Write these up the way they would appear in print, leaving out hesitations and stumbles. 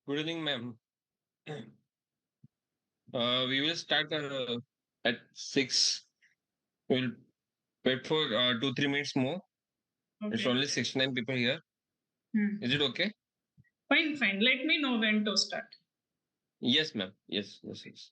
Good evening, ma'am. We will start at 6. We'll wait for 2-3 minutes more. It's Okay. only 69 people here. Hmm. Is it okay? Fine, fine. Let me know when to start. Yes, ma'am. Yes, yes, yes.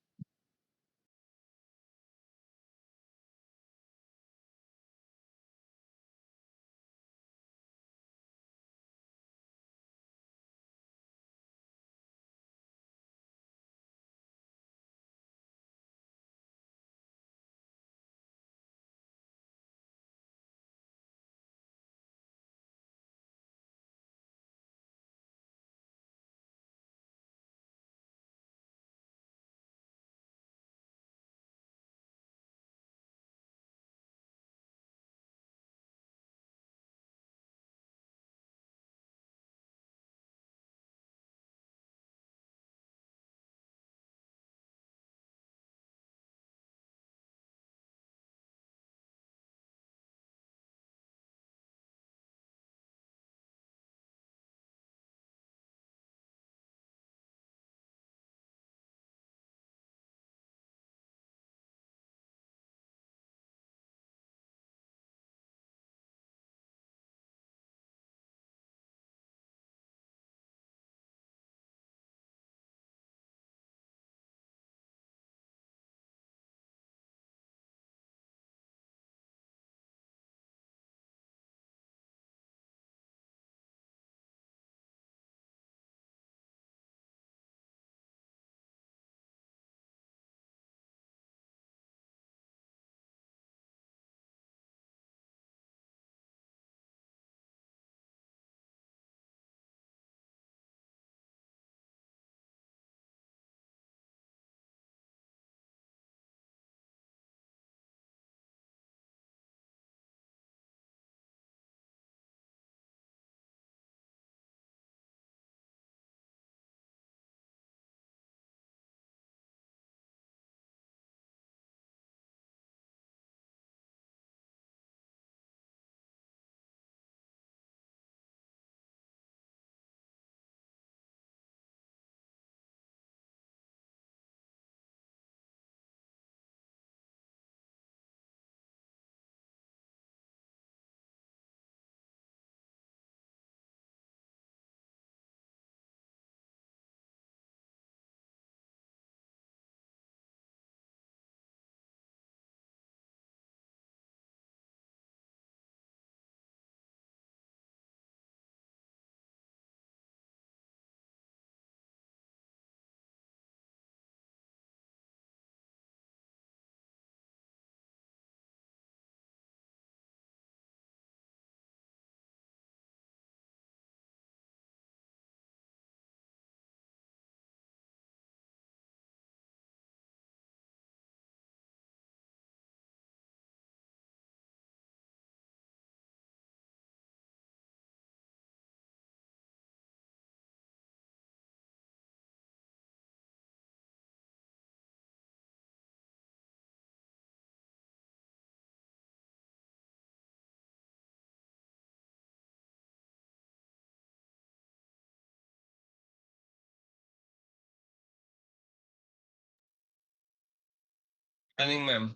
Good evening, ma'am.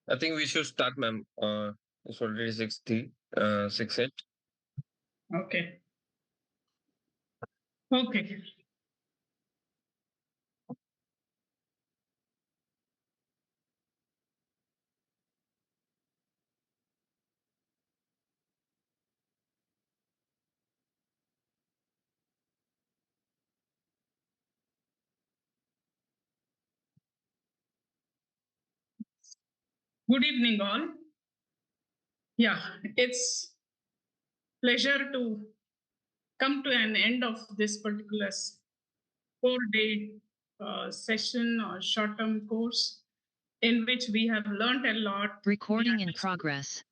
I think we should start, ma'am. It's already 60, 6:08. Okay. Okay. Good evening, all. Yeah, it's pleasure to come to an end of this particular 4-day session or short-term course in which we have learned a lot. Recording in progress.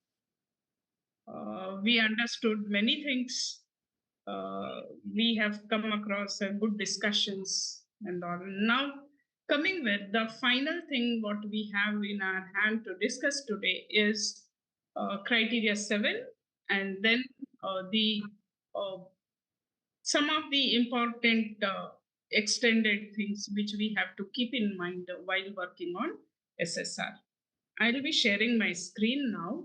We understood many things. We have come across good discussions and all. Now, coming with the final thing, what we have in our hand to discuss today is criteria 7, and then the uh, some of the important extended things which we have to keep in mind while working on SSR. I'll be sharing my screen now.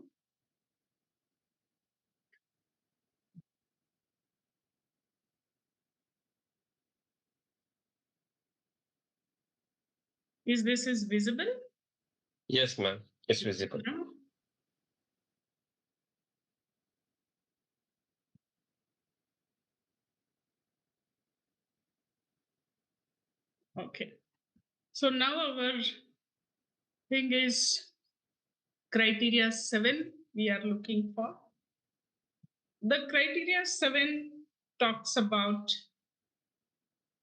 Is this is visible? Yes, ma'am. It's visible. No? Okay. So now our thing is criteria 7 we are looking for. The criteria 7 talks about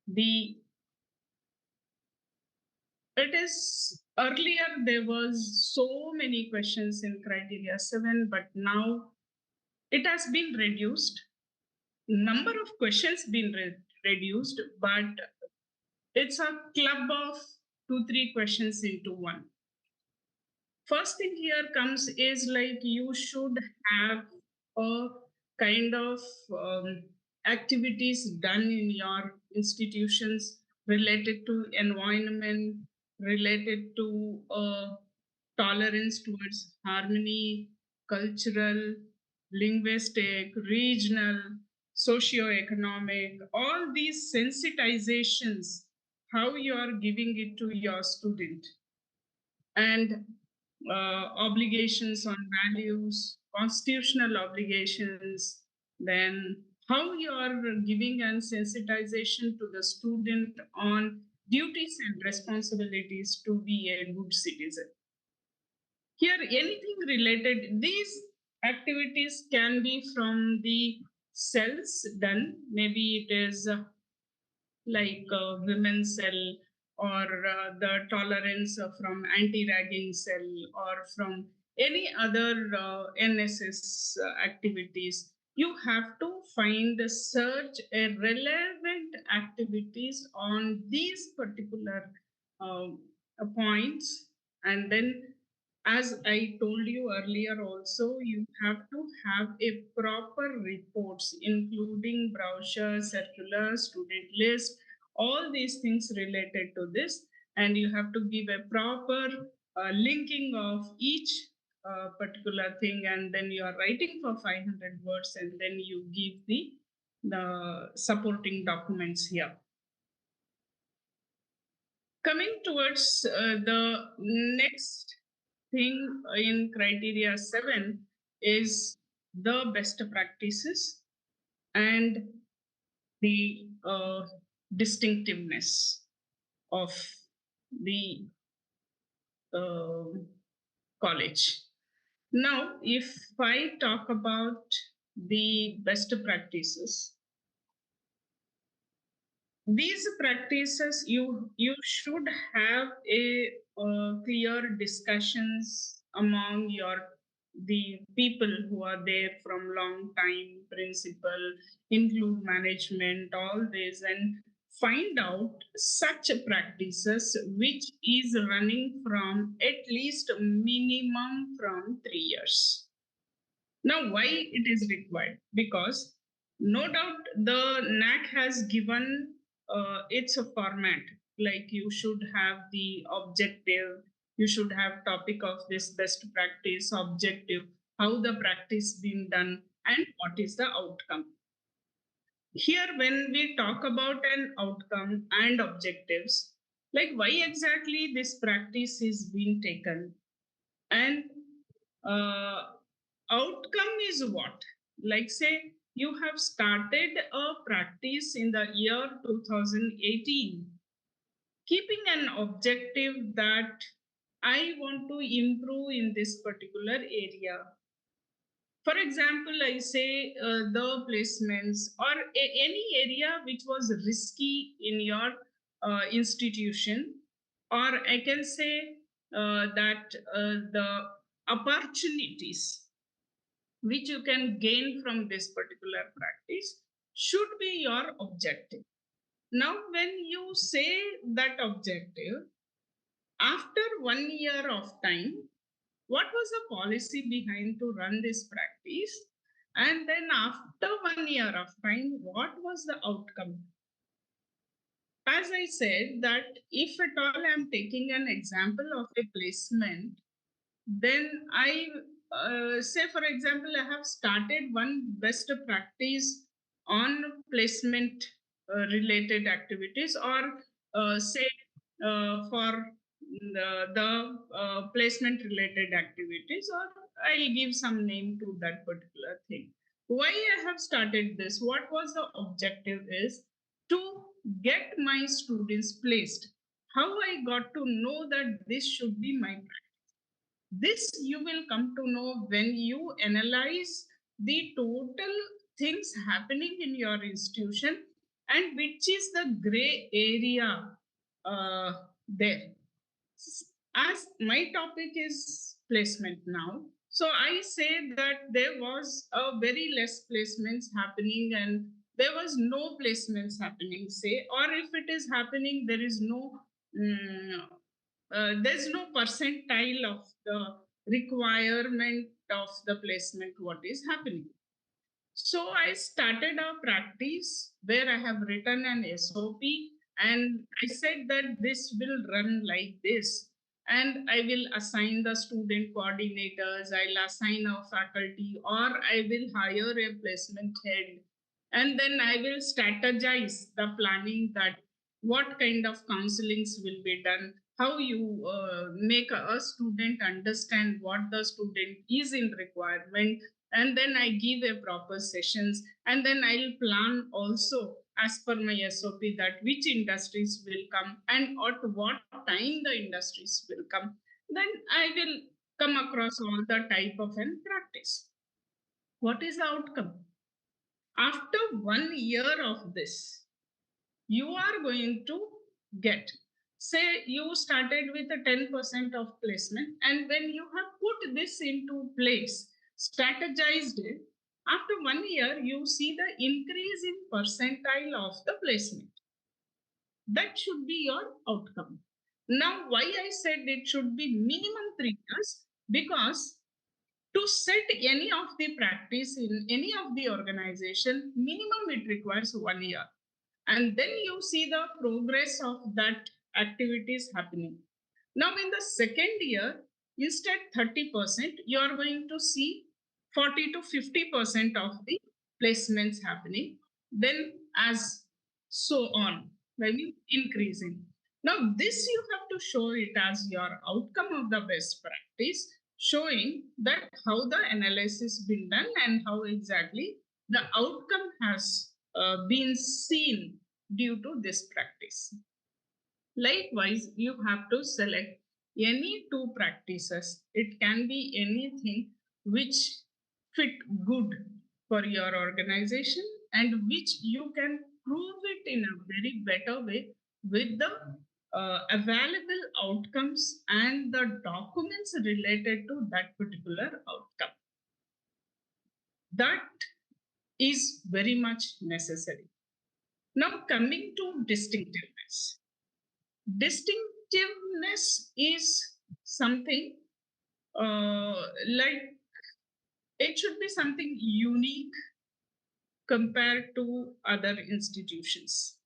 the, it is earlier there was so many questions in criteria 7, but now it has been reduced. Number of questions been reduced, but it's a club of 2 3 questions into one. First thing here comes is like you should have a kind of activities done in your institutions related to environment, related to tolerance towards harmony, cultural, linguistic, regional, socio-economic, all these sensitizations, how you are giving it to your student, and obligations on values, constitutional obligations, then how you are giving an sensitization to the student on duties and responsibilities to be a good citizen. Here, anything related, these activities can be from the cells done, maybe it is like women's cell, or the tolerance from anti-ragging cell, or from any other NSS activities. You have to find search a relevant activities on these particular uh, points, and then, as I told you earlier also, you have to have a proper reports, including brochure, circular, student list, all these things related to this. And you have to give a proper linking of each particular thing. And then you are writing for 500 words, and then you give the supporting documents here. Coming towards the next thing in criteria 7 is the best practices and the distinctiveness of the uh, college. Now, if I talk about the best practices, these practices, you should have a clear discussions among your the people who are there from long time, principal, include management, all this, and find out such practices which is running from at least minimum from 3 years. Now, why it is required? Because no doubt the NAC has given its a format. Like you should have the objective, you should have topic of this best practice, objective, how the practice been done, and what is the outcome. Here, when we talk about an outcome and objectives, like why exactly this practice is being taken, and uh, outcome is what, like say you have started a practice in the year 2018, keeping an objective that I want to improve in this particular area. For example, I say the placements or any area which was risky in your institution, or I can say that the opportunities which you can gain from this particular practice should be your objective. Now, when you say that objective, after 1 year of time, what was the policy behind to run this practice? And then after 1 year of time, what was the outcome? As I said, that if at all I'm taking an example of a placement, then I say, for example, I have started one best practice on placement related activities, or say for the placement related activities, or I'll give some name to that particular thing. Why I have started this, what was the objective is to get my students placed. How I got to know that this should be my practice? This you will come to know when you analyze the total things happening in your institution and which is the gray area there. As my topic is placement now, so I say that there was a very less placements happening and there was no placements happening, say, or if it is happening, there is no mm, there's no percentile of the requirement of the placement what is happening. So I started a practice where I have written an SOP, and I said that this will run like this. And I will assign the student coordinators, I'll assign a faculty, or I will hire a placement head. And then I will strategize the planning, that what kind of counselings will be done, how you make a student understand what the student is in requirement, and then I give a proper sessions, and then I'll plan also as per my SOP that which industries will come and at what time the industries will come. Then I will come across all the type of an practice. What is the outcome? After 1 year of this, you are going to get, say you started with a 10% of placement, and when you have put this into place, strategized it, after 1 year you see the increase in percentile of the placement. That should be your outcome. Now why I said it should be minimum 3 years, because to set any of the practice in any of the organization, minimum it requires 1 year, and then you see the progress of that activities happening. Now in the second year, instead 30%, you are going to see 40 to 50% of the placements happening, then as so on, I mean increasing. Now this you have to show it as your outcome of the best practice, showing that how the analysis been done and how exactly the outcome has been seen due to this practice. Likewise, you have to select any two practices. It can be anything which fit good for your organization and which you can prove it in a very better way with the available outcomes and the documents related to that particular outcome. That is very much necessary. Now, coming to distinctiveness. Distinctiveness is something like it should be something unique compared to other institutions.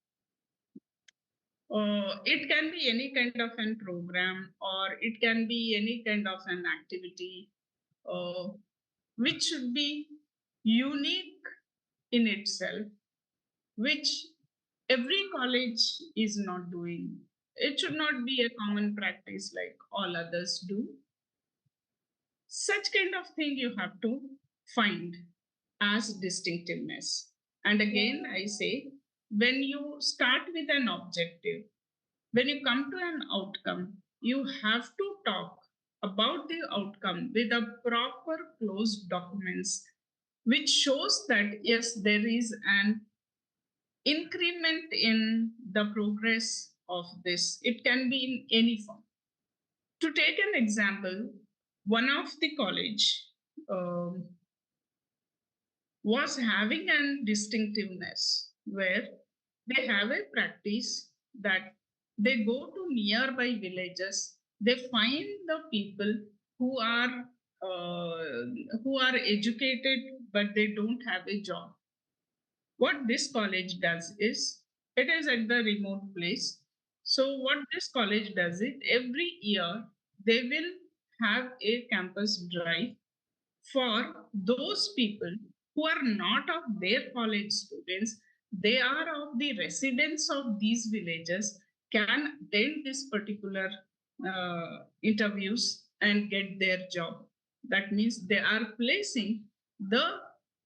It can be any kind of an program, or it can be any kind of an activity uh, which should be unique in itself, which every college is not doing. It should not be a common practice like all others do. Such kind of thing you have to find as distinctiveness. And again, I say, when you start with an objective, when you come to an outcome, you have to talk about the outcome with a proper closed documents, which shows that yes, there is an increment in the progress of this. It can be in any form. To take an example, one of the college um, was having a distinctiveness where they have a practice that they go to nearby villages, they find the people who are uh, who are educated but they don't have a job. What this college does is, it is at the remote place. So what this college does it, every year they will have a campus drive for those people who are not of their college students, they are of the residents of these villages, can attend this particular interviews and get their job. That means they are placing the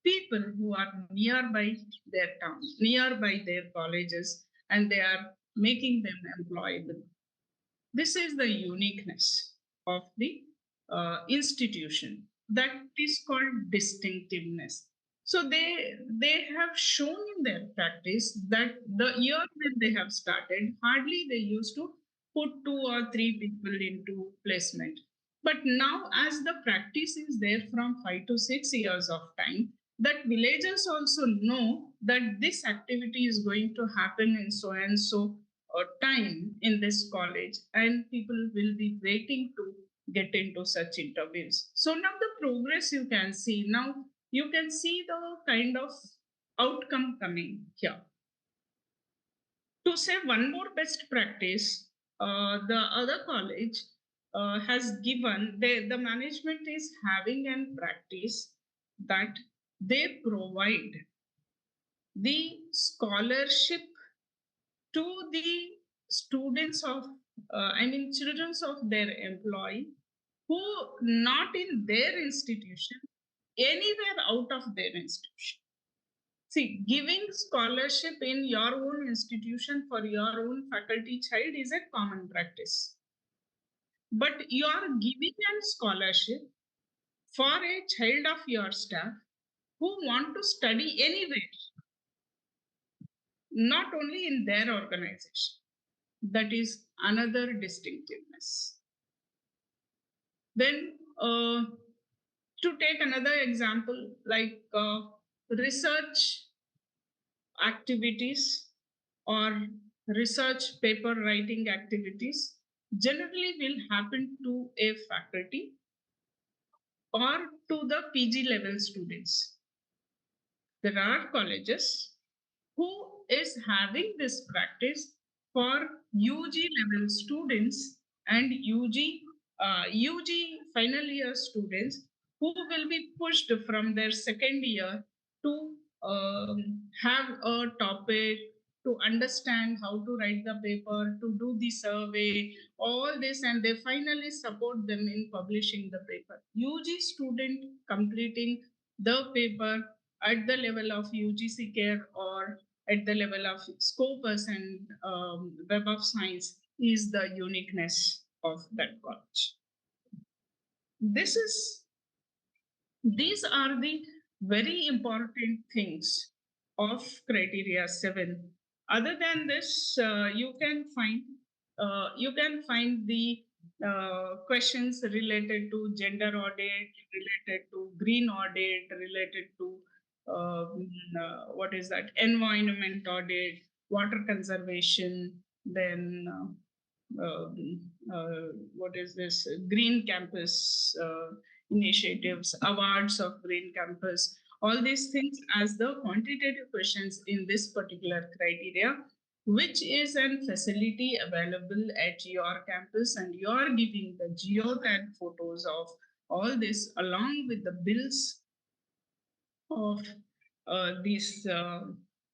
people who are nearby their town, nearby their colleges, and they are making them employable. This is the uniqueness of the institution. That is called distinctiveness. So they have shown in their practice that the year when they have started, hardly they used to put 2 or 3 people into placement. But now, as the practice is there from 5 to 6 years of time, that villagers also know that this activity is going to happen in so and so time in this college, and people will be waiting to get into such interviews. So now the progress you can see, now you can see the kind of outcome coming here. To say one more best practice, the other college has given, the management is having an practice that they provide the scholarship to the students of, children of their employee, who not in their institution, anywhere out of their institution. See, giving scholarship in your own institution for your own faculty child is a common practice. But you are giving a scholarship for a child of your staff who want to study anywhere, not only in their organization. That is another distinctiveness. Then, to take another example, like research activities or research paper writing activities, generally will happen to a faculty or to the PG level students. There are colleges who is having this practice for UG level students and UG final year students, who will be pushed from their second year to have a topic, to understand how to write the paper, to do the survey, all this, and they finally support them in publishing the paper. UG student completing the paper at the level of UGC care or at the level of Scopus and Web of Science is the uniqueness of that college. This is These are the very important things of criteria 7. Other than this, you can find the questions related to gender audit, related to green audit, related to what is that, environment audit, water conservation, then what is this, green campus initiatives, awards of green campus, all these things as the quantitative questions in this particular criteria, which is an facility available at your campus, and you are giving the geotag photos of all this along with the bills of these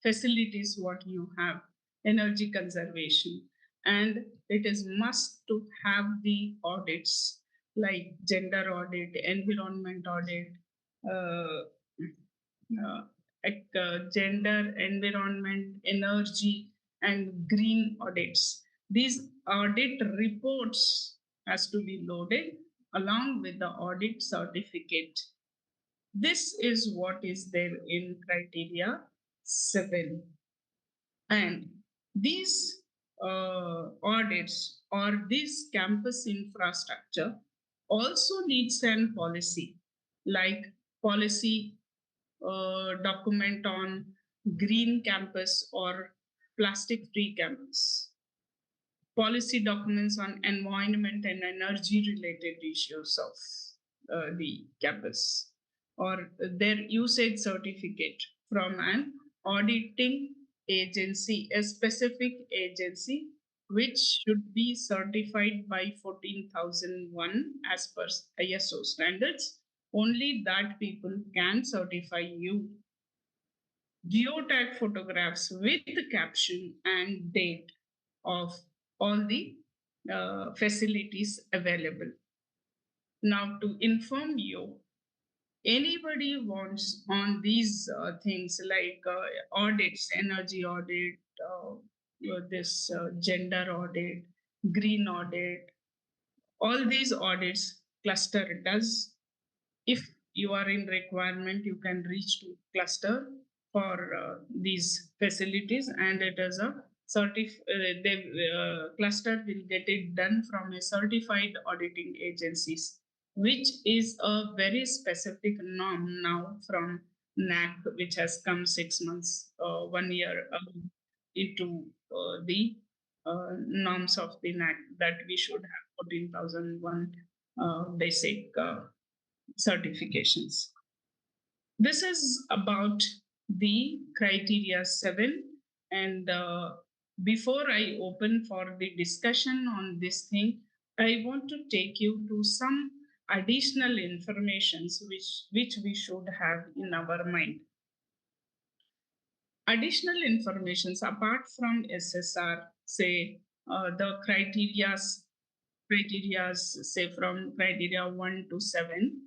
facilities what you have, energy conservation, and it is must to have the audits like gender audit, environment audit, uh, gender, environment, energy, and green audits. These audit reports has to be loaded along with the audit certificate. This is what is there in criteria 7. And these audits or this campus infrastructure also needs an policy, like policy document on green campus or plastic free campus, policy documents on environment and energy related issues of the campus, or their usage certificate from an auditing agency, a specific agency which should be certified by 14001 as per ISO standards. Only that people can certify you. Geotag photographs with caption and date of all the facilities available. Now, to inform you, anybody wants on these things like audits, energy audit, this gender audit, green audit, all these audits cluster does. If you are in requirement, you can reach to cluster for these facilities, and it is a the cluster will get it done from a certified auditing agencies, which is a very specific norm now from NAAC, which has come 6 months, 1 year into the norms of the NAAC, that we should have 14,001 basic certifications. This is about the criteria 7. And before I open for the discussion on this thing, I want to take you to some additional informations which we should have in our mind. Additional informations apart from SSR, say the criterias, say from criteria 1 to 7,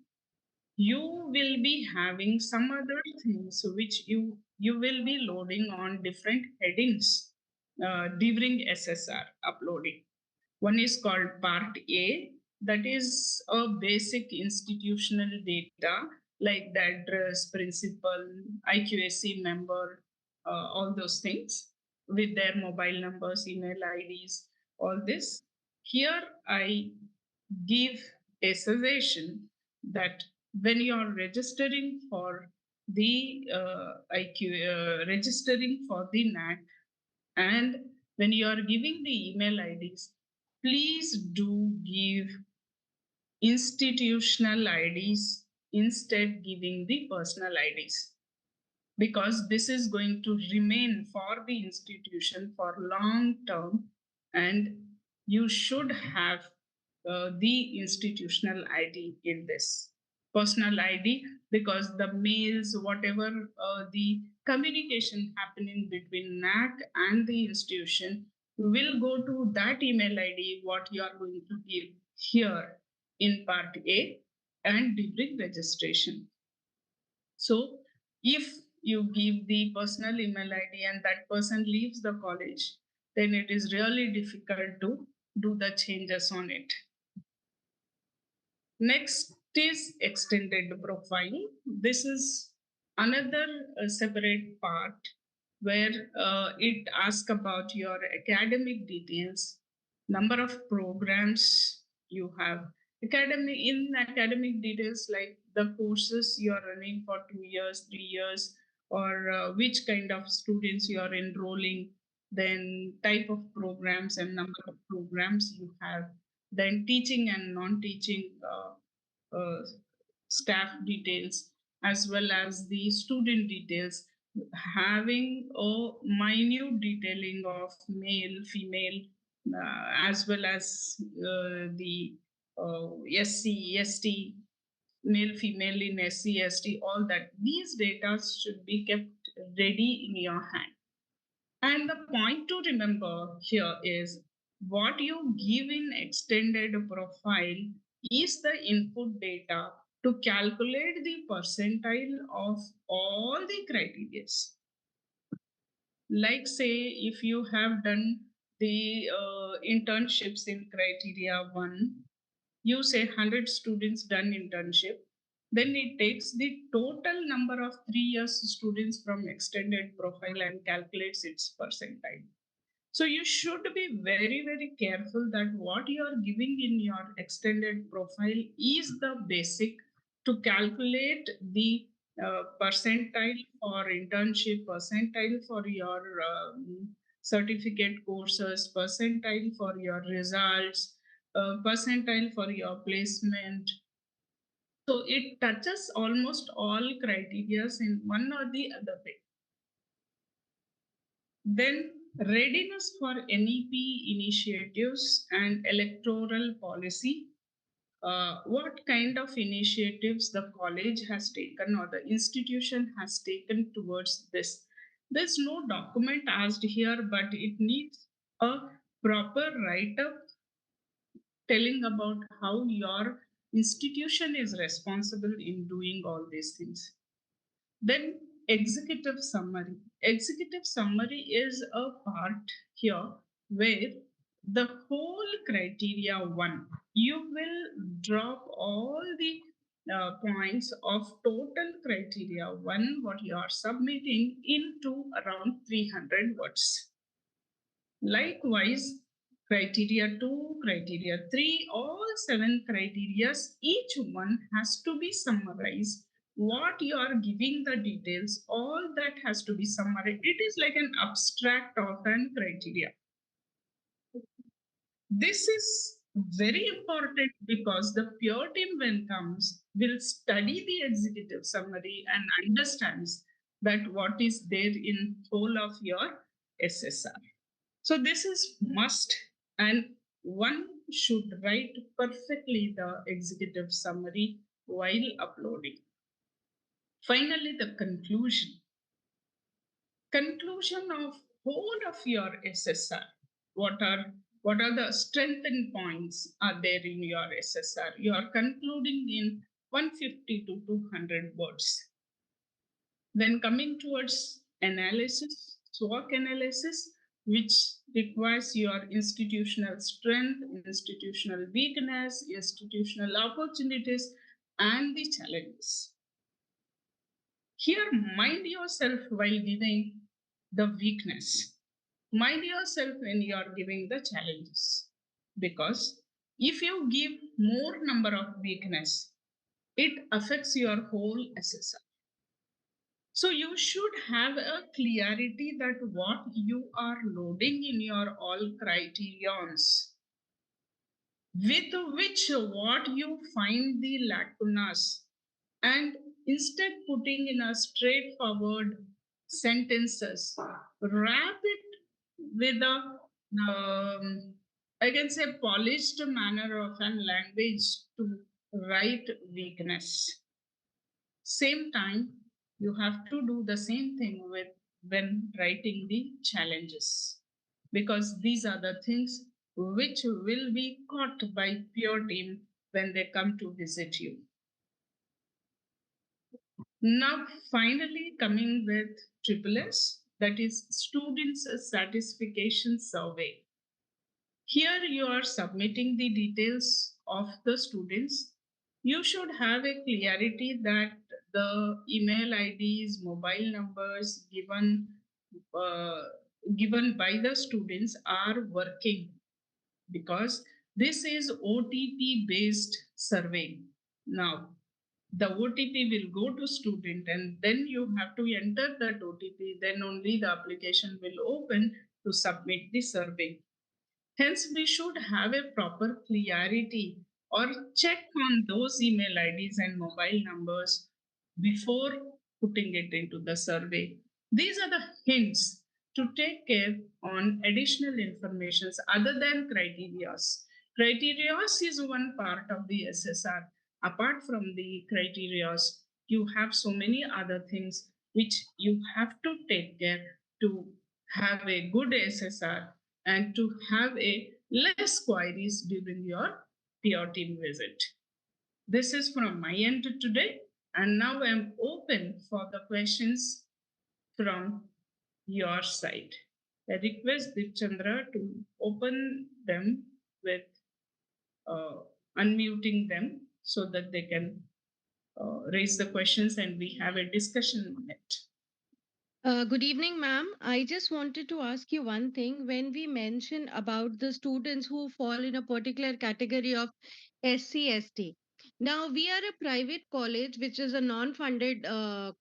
you will be having some other things which you will be loading on different headings during SSR uploading. One is called Part A, that is a basic institutional data like the address, principal, IQAC member, all those things with their mobile numbers, email IDs, all this. Here I give a suggestion that when you are registering for the registering for the NAAC, and when you are giving the email IDs, please do give institutional IDs instead giving the personal IDs, because this is going to remain for the institution for long term, and you should have the institutional ID in this personal ID, because the mails, whatever the communication happening between NAC and the institution will go to that email ID what you are going to give here in part A and during registration. So if you give the personal email ID and that person leaves the college, then it is really difficult to do the changes on it. Next is extended profile. This is another separate part where it asks about your academic details, number of programs you have, academic details like the courses you are running for 2 years, 3 years, or which kind of students you are enrolling, then type of programs and number of programs you have, then teaching and non-teaching staff details, as well as the student details, having a minute detailing of male, female, as well as the SC, ST, male, female in SC, ST, all that. These data should be kept ready in your hand. And the point to remember here is what you give in extended profile is the input data to calculate the percentile of all the criteria. Like, say, if you have done the internships in criteria 1, you say 100 students done internship, then it takes the total number of 3 years students from extended profile and calculates its percentile. So you should be very, very careful that what you are giving in your extended profile is the basic to calculate the percentile for internship, percentile for your certificate courses, percentile for your results, percentile for your placement, So it touches almost all criteria in one or the other way. Then readiness for NEP initiatives and electoral policy. What kind of initiatives the college has taken or the institution has taken towards this? There's no document asked here, but it needs a proper write up telling about how your institution is responsible in doing all these things. Then executive summary. Executive summary is a part here where the whole criteria one, you will drop all the points of total criteria one, what you are submitting, into around 300 words. Likewise, criteria 2, criteria 3, all 7 criteria, each one has to be summarized. What you are giving the details, all that has to be summarized. It is like an abstract of an criteria. This is very important because the pure team, when comes, will study the executive summary and understands that what is there in whole of your SSR. So this is must, and one should write perfectly the executive summary while uploading. Finally, the conclusion. Conclusion of whole of your SSR. What are the strengthened points are there in your SSR? You are concluding in 150 to 200 words. Then coming towards analysis, SWOT analysis, which requires your institutional strength, institutional weakness, institutional opportunities, and the challenges. Here, mind yourself while giving the weakness. Mind yourself when you are giving the challenges. Because if you give more number of weakness, it affects your whole SSR. So you should have a clarity that what you are loading in your all criterions, with which what you find the lacunas, and instead putting in a straightforward sentences, wrap it with a I can say polished manner of an language to write weakness. Same time, you have to do the same thing with when writing the challenges, because these are the things which will be caught by pure team when they come to visit you. Now, finally, coming with triple S, that is Students Satisfaction Survey. Here you are submitting the details of the students. You should have a clarity that the email IDs, mobile numbers uh, given by the students are working, because this is OTP based survey. Now, the OTP will go to student and then you have to enter that OTP, then only the application will open to submit the survey. Hence, we should have a proper clarity or check on those email IDs and mobile numbers before putting it into the survey. These are the hints to take care on additional informations other than criterias. Criterias is one part of the SSR. Apart from the criterias, you have so many other things which you have to take care to have a good SSR and to have a less queries during your peer team visit. This is from my end today, and now I'm open for the questions from your side. I request Chandra to open them with uh, unmuting them so that they can raise the questions and we have a discussion on it. Good evening, ma'am. I just wanted to ask you one thing. When we mention about the students who fall in a particular category of SC, ST, now we are a private college, which is a non-funded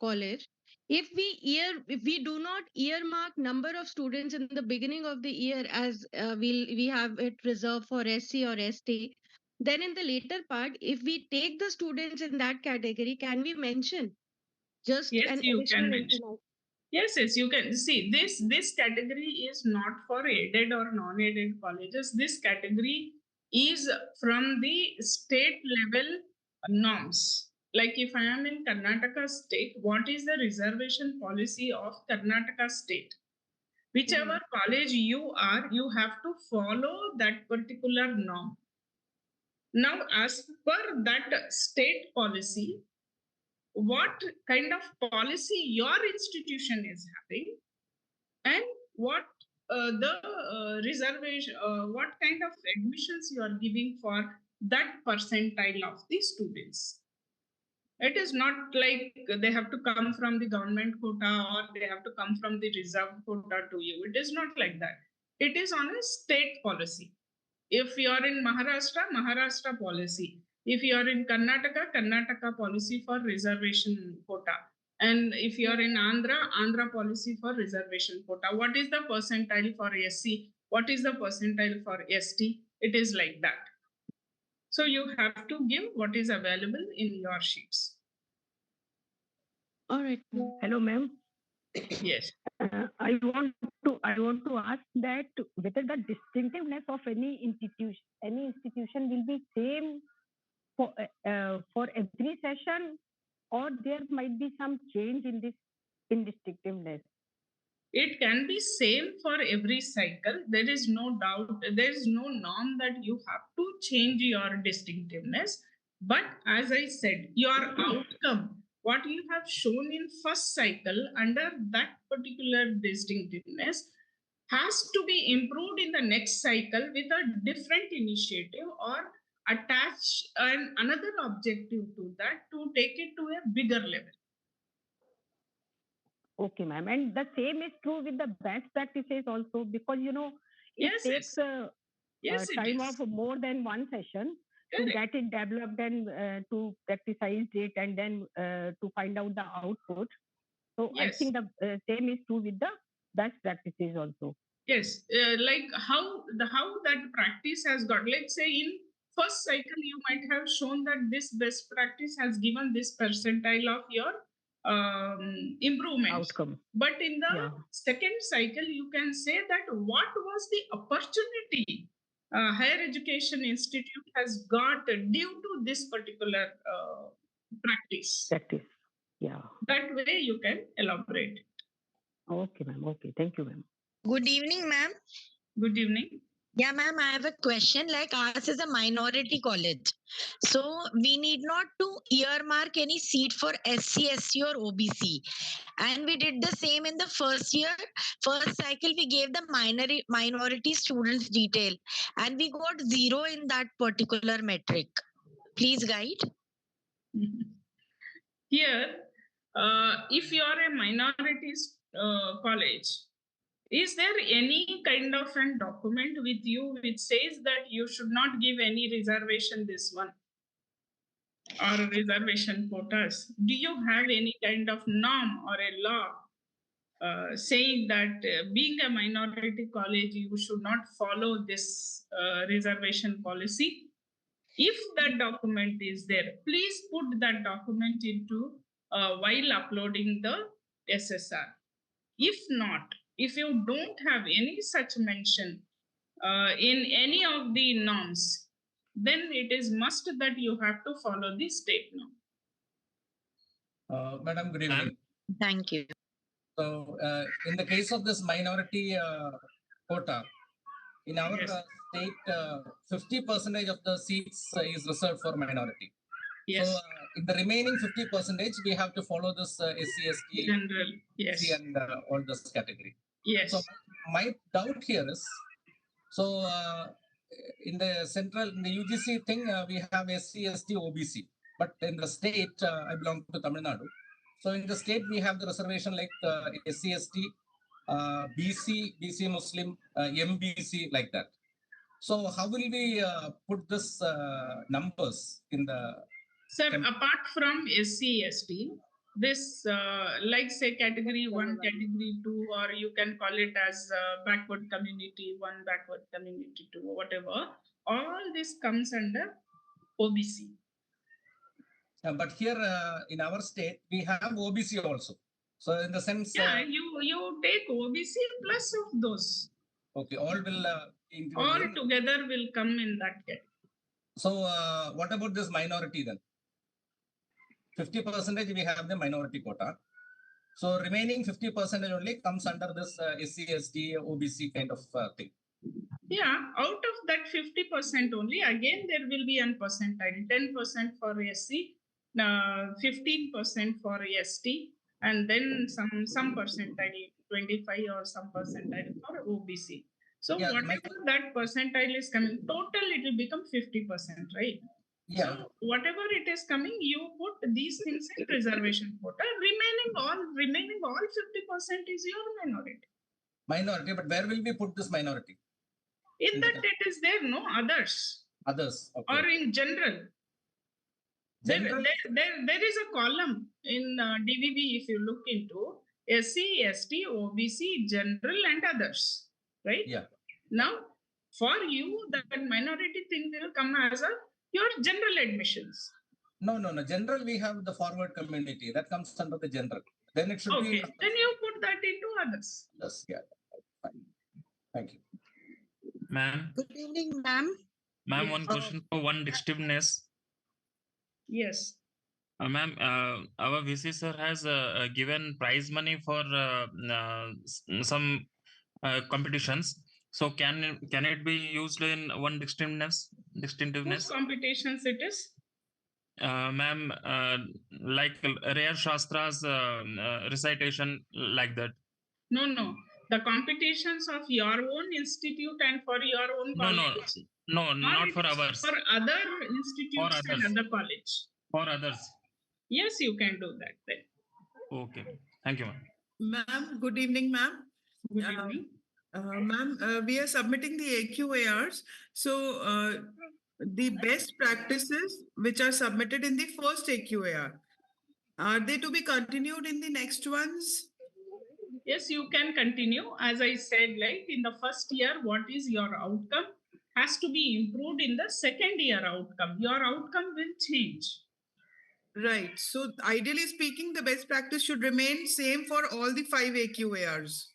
college. If we do not earmark number of students in the beginning of the year as we have it reserved for SC or ST, then in the later part, if we take the students in that category, can we mention just Yes, an you can additional mention. information? Yes, you can see this category is not for aided or non-aided colleges. This category is from the state level norms. Like if I am in Karnataka state, what is the reservation policy of Karnataka state? Whichever college you are, you have to follow that particular norm. Now, as per that state policy, what kind of policy your institution is having, and what the reservation, what kind of admissions you are giving for that percentile of the students. It is not like they have to come from the government quota or they have to come from the reserved quota to you. It is not like that. It is on a state policy. If you are in Maharashtra, Maharashtra policy. If you are in Karnataka, Karnataka policy for reservation quota. And if you are in Andhra, Andhra policy for reservation quota. What is the percentile for SC? What is the percentile for ST? It is like that. So you have to give what is available in your sheets. All right. Hello, ma'am. Yes. I want to ask that whether the distinctiveness of any institution will be same for every session, or there might be some change in this indistinctiveness. It can be same for every cycle. There is no doubt. There is no norm that you have to change your distinctiveness. But as I said, your outcome, what you have shown in first cycle under that particular distinctiveness, has to be improved in the next cycle with a different initiative or attach another objective to that to take it to a bigger level. Okay, ma'am. And the same is true with the best practices also, because it takes time of more than one session to get it developed and to practicize it and then to find out the output. So I think the same is true with the best practices also. Yes, like how that practice has got. Let's say in first cycle you might have shown that this best practice has given this percentile of your improvements. Outcome. But in the second cycle, you can say that what was the opportunity higher education institute has got due to this particular practice. Yeah. That way you can elaborate. Okay, ma'am. Okay, thank you, ma'am. Good evening, ma'am. Good evening. Yeah, ma'am, I have a question. Like ours is a minority college. So we need not to earmark any seat for SC, ST or OBC. And we did the same in the first year. First cycle, we gave the minority students detail. And we got 0 in that particular metric. Please guide. Here, if you are a minority college, is there any kind of a document with you which says that you should not give any reservation this one or reservation quotas? Do you have any kind of norm or a law saying that being a minority college, you should not follow this reservation policy? If that document is there, please put that document into while uploading the SSR. If not, if you don't have any such mention in any of the norms, then it is must that you have to follow the state norm. Madam, good evening. Thank you. So, in the case of this minority quota, in our state, 50% of the seats is reserved for minority. Yes. So, in the remaining 50%, we have to follow this SC, ST, General, yes. C and all this category. Yes. So, my doubt here is, so in the UGC thing, we have SC, ST, OBC. But in the state, I belong to Tamil Nadu. So in the state, we have the reservation like SC, ST, BC Muslim, MBC, like that. So how will we put this numbers in the... Sir, apart from SC, ST, this like say category 1, category 2, or you can call it as backward community 1, backward community 2, whatever, all this comes under OBC. But here in our state, we have OBC also. So in the sense... Yeah, you take OBC plus of those. Okay, all will... all together will come in that category. So what about this minority then? 50% we have the minority quota. So remaining 50% only comes under this SC, ST, OBC kind of thing. Yeah, out of that 50% only, again there will be an percentile, 10% for SC, 15% for ST, and then some percentile, 25 or some percentile for OBC. So yeah, whatever that percentile is coming, total it will become 50%, right? Yeah. So whatever it is coming, you put these things in reservation quota. Remaining all 50% is your minority. Minority, but where will we put this minority? In that it is there, no others. Others, okay. Or in general. There is a column in DVV if you look into SC, ST, OBC, general and others, right? Yeah. Now, for you, that minority thing will come as your general admissions. No. General, we have the forward community. That comes under the general. Then it should be... Okay, then you put that into others. Yes, yeah. Fine. Thank you. Ma'am. Good evening, ma'am. Ma'am, Yes. one question for one distinctiveness. Yes. Ma'am, our VC sir has given prize money for some competitions. So can it be used in one distinctiveness? Whose competitions it is? Ma'am, like rare Shastra's recitation like that. No. The competitions of your own institute and for your own college. No, not for ours. For other institutes and other college. For others. Yes, you can do that then. Okay. Thank you, ma'am. Ma'am, good evening, ma'am. Good evening. Ma'am, we are submitting the AQARs. So the best practices which are submitted in the first AQAR, are they to be continued in the next ones? Yes, you can continue. As I said, like in the first year, what is your outcome has to be improved in the second year outcome. Your outcome will change. Right. So ideally speaking, the best practice should remain same for all the 5 AQARs.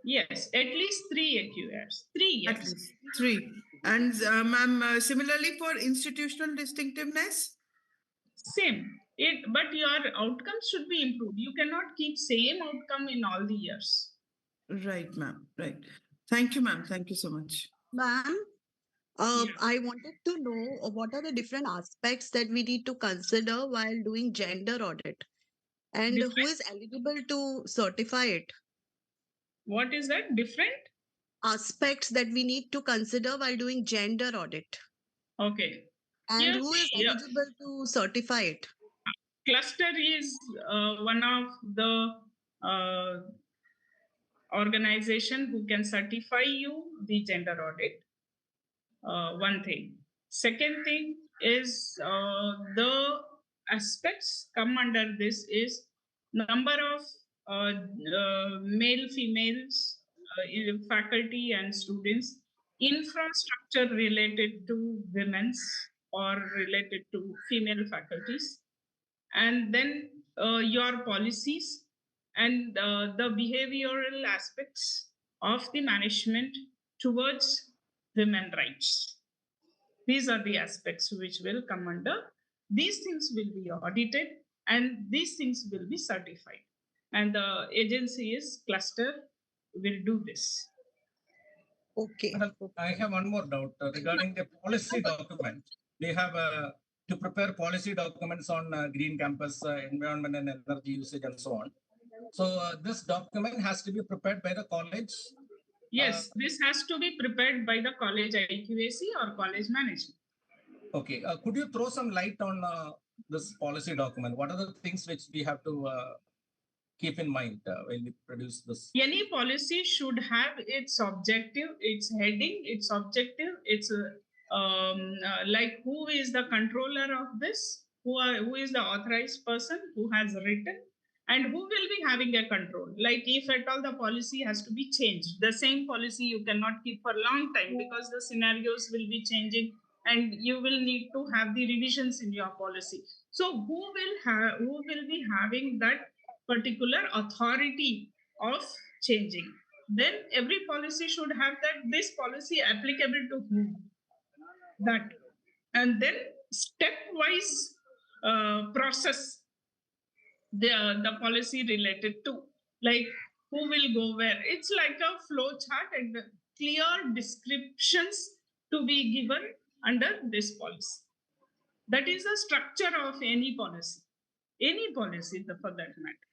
Yes, at least 3 AQARs. 3 years. At least 3. And ma'am, similarly for institutional distinctiveness? Same. But your outcomes should be improved. You cannot keep same outcome in all the years. Right, ma'am. Right. Thank you, ma'am. Thank you so much. Ma'am, I wanted to know what are the different aspects that we need to consider while doing gender audit, and who is eligible to certify it? What is that? Different aspects that we need to consider while doing gender audit. Okay. And who is eligible to certify it? Cluster is one of the organization who can certify you the gender audit. One thing. Second thing is the aspects come under this is number of male, females, faculty and students, infrastructure related to women's or related to female faculties, and then your policies and the behavioral aspects of the management towards women rights. These are the aspects which will come under. These things will be audited and these things will be certified. And the agency is cluster will do this. Okay. I have one more doubt regarding the policy document. We have to prepare policy documents on green campus, environment and energy usage and so on. So this document has to be prepared by the college? Yes, this has to be prepared by the college IQAC or college management. Okay. Could you throw some light on this policy document? What are the things which we have to keep in mind when we produce this? Any policy should have its objective, its heading, its objective, its like who is the controller of this, who is the authorized person who has written, and who will be having a control. Like if at all the policy has to be changed, the same policy you cannot keep for a long time because the scenarios will be changing and you will need to have the revisions in your policy. So who will be having that particular authority of changing? Then every policy should have that this policy applicable to whom, that, and then stepwise process the policy related to, like who will go where. It's like a flow chart and clear descriptions to be given under this policy. That is the structure of any policy, for that matter,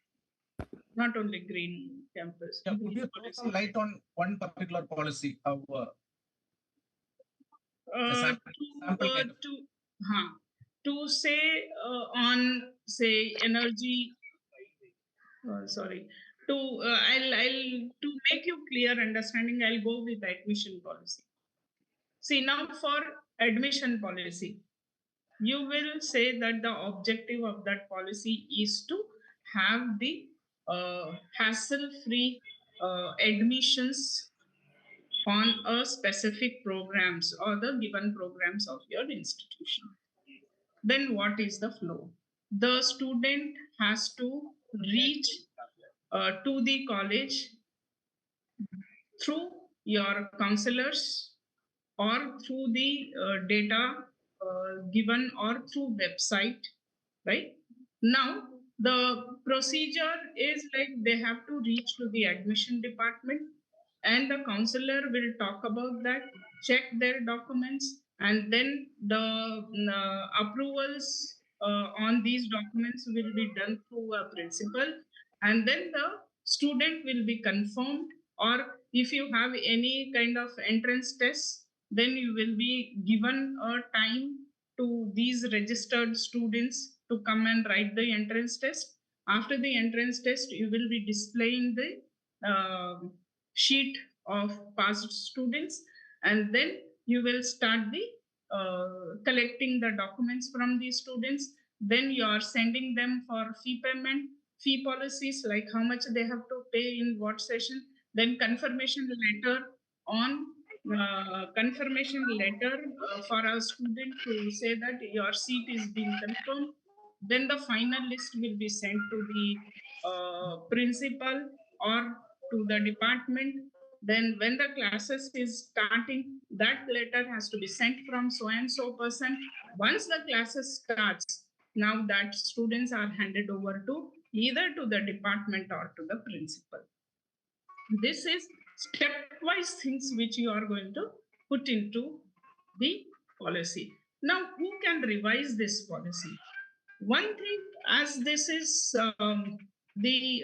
not only green campus. Yeah, could you throw some light on one particular policy? How to say on say energy, sorry, to I'll to make you clear understanding, I'll go with the admission policy. See, now for admission policy, you will say that the objective of that policy is to have the hassle-free admissions on a specific programs or the given programs of your institution. Then what is the flow? The student has to reach to the college through your counselors or through the data given or through website, right? Now the procedure is like they have to reach to the admission department, and the counselor will talk about that, check their documents, and then the approvals on these documents will be done through a principal, and then the student will be confirmed. Or if you have any kind of entrance tests, then you will be given a time to these registered students to come and write the entrance test. After the entrance test, you will be displaying the sheet of passed students, and then you will start the collecting the documents from these students. Then you are sending them for fee payment, fee policies, like how much they have to pay in what session, then confirmation letter on confirmation letter for a student to say that your seat is being confirmed. Then the final list will be sent to the principal or to the department. Then when the classes is starting, that letter has to be sent from so and so person. Once the classes starts, now that students are handed over to either to the department or to the principal. This is stepwise things which you are going to put into the policy. Now, who can revise this policy? One thing, as this is the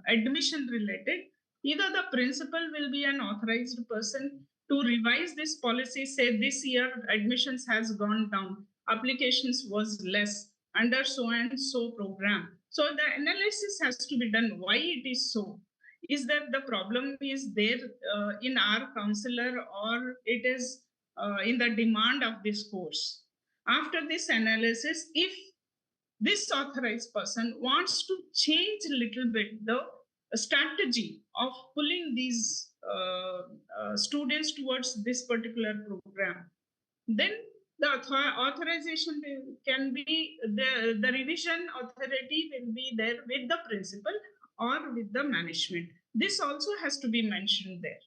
admission related, either the principal will be an authorized person to revise this policy, say this year admissions has gone down, applications was less under so and so program. So the analysis has to be done why it is so. Is that the problem is there in our counselor, or it is in the demand of this course? After this analysis, if this authorized person wants to change a little bit the strategy of pulling these students towards this particular program, then the authorization can be, the revision authority will be there with the principal or with the management. This also has to be mentioned there.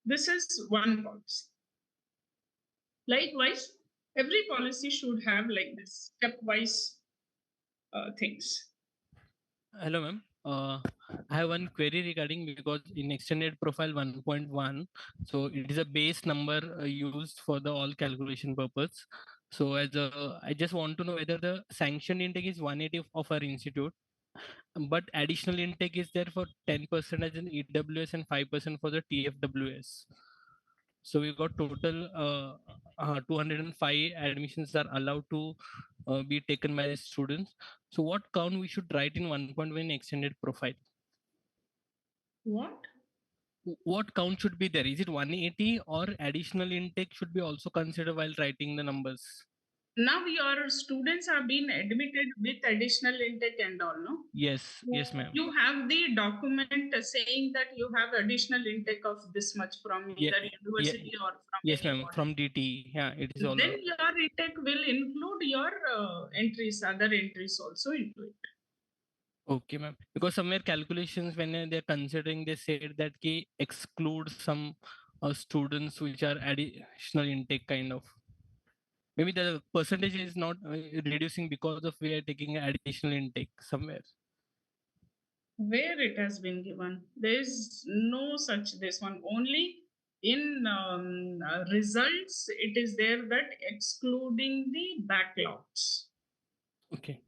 This is one policy. Likewise, every policy should have like this stepwise things. Hello, ma'am. I have one query regarding, because in extended profile 1.1, so it is a base number used for the all calculation purpose. So I just want to know whether the sanctioned intake is 180 of our institute, but additional intake is there for 10% as an EWS and 5% for the TFWS. So we got total 205 admissions are allowed to be taken by the students. So what count we should write in 1.1 extended profile? What count should be there? Is it 180 or additional intake should be also considered while writing the numbers? Now your students are being admitted with additional intake and all, no? Yes, ma'am. You have the document saying that you have additional intake of this much from either university or from Yes, any ma'am. body. From DT, yeah, it is all. Then your intake will include your entries, other entries also into it. Okay, ma'am. Because somewhere calculations when they're considering, they said that key exclude some students which are additional intake kind of. Maybe the percentage is not reducing because of we are taking additional intake somewhere. Where it has been given, there is no such this one. Only in results it is there that excluding the backlogs. Okay.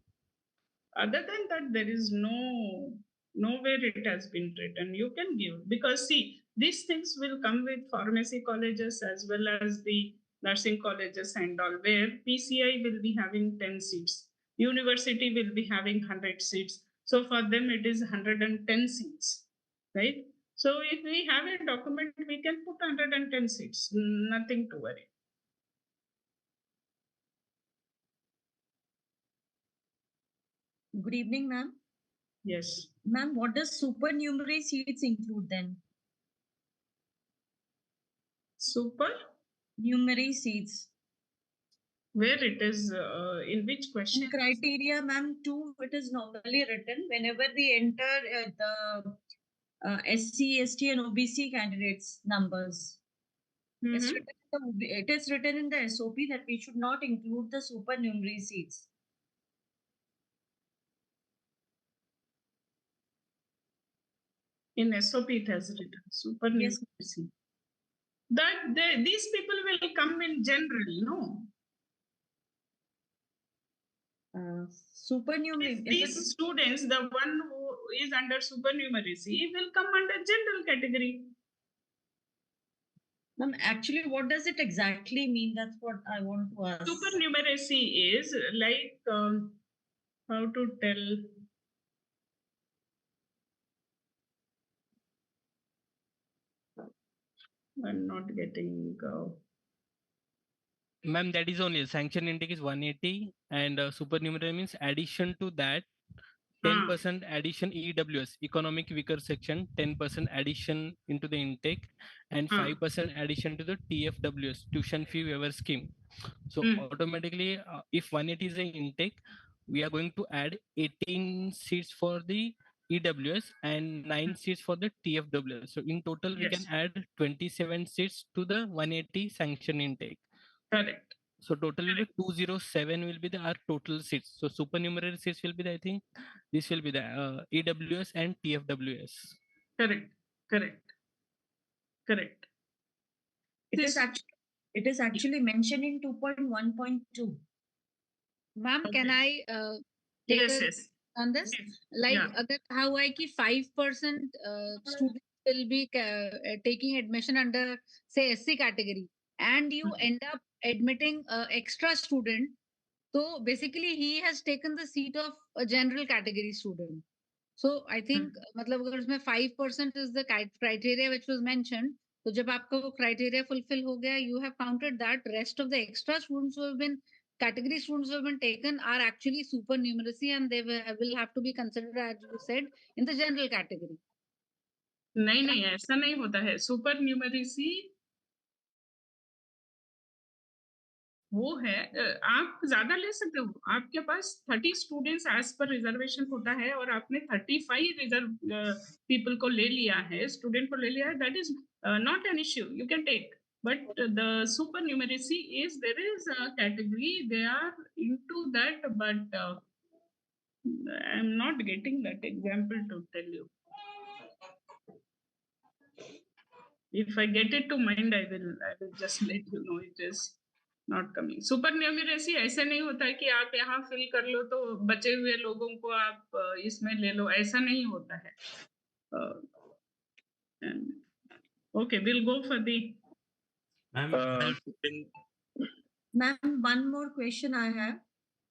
Other than that, there is nowhere it has been written. You can give, because see, these things will come with pharmacy colleges as well as the nursing colleges and all, where PCI will be having 10 seats, university will be having 100 seats. So for them it is 110 seats, right? So if we have a document, we can put 110 seats, nothing to worry. Good evening, ma'am. Yes. Ma'am, what does supernumerary seats include then? Supernumerary seats. Where it is, in which question? In criteria, ma'am, 2, it is normally written whenever we enter the SC, ST and OBC candidates numbers. It is written in the SOP that we should not include the supernumerary seats. In SOP it has written supernumerary seat. That these people will come in general, no? Supernumerary. These students, the one who is under supernumerary C, will come under general category. Ma'am, actually, what does it exactly mean? That's what I want to ask. Supernumerary C is like, how to tell? I'm not getting. Ma'am, that is only sanction intake is 180, and supernumerary means addition to that 10% addition EWS, economic weaker section, 10% addition into the intake, and 5% addition to the TFWS, tuition fee waiver scheme. So automatically, if 180 is an intake, we are going to add 18 seats for the EWS and 9 seats for the TFWS. So in total, we can add 27 seats to the 180 sanction intake. Correct. So total will be 207 will be our total seats. So supernumerary seats will be I think this will be the EWS and TFWS. Correct. It is actually mentioned in 2.1.2. Ma'am, can I take on this? Like, how I ki 5% students will be taking admission under, say, SC category, and you end up admitting extra student. So basically, he has taken the seat of a general category student. So I think, मतलब अगर उसमें 5% is the criteria which was mentioned. तो जब आपका वो criteria fulfill हो गया, you have counted that. Rest of the extra students who have been category students who have been taken are actually supernumeracy, and they will have to be considered, as you said, in the general category. नहीं ऐसा नहीं होता है. सुपरन्यूमरेसी वो है, आप ज्यादा ले सकते हो. आपके पास 30 स्टूडेंट्स एज पर रिजर्वेशन होता है और आपने 35 रिजर्व पीपल को ले लिया है, स्टूडेंट को ले लिया है. That is not an issue, you can take. But the supernumeracy is, there is a category, they are into that, but I'm not getting that example to tell you. If I get it to mind, I will just let you know. It is not coming. सुपरन्यूमरेसी ऐसे नहीं होता है कि आप यहाँ fill कर लो तो बचे हुए लोगों को आप इसमें ले लो, ऐसा नहीं होता है. Okay, we'll go for the Ma'am, one more question I have.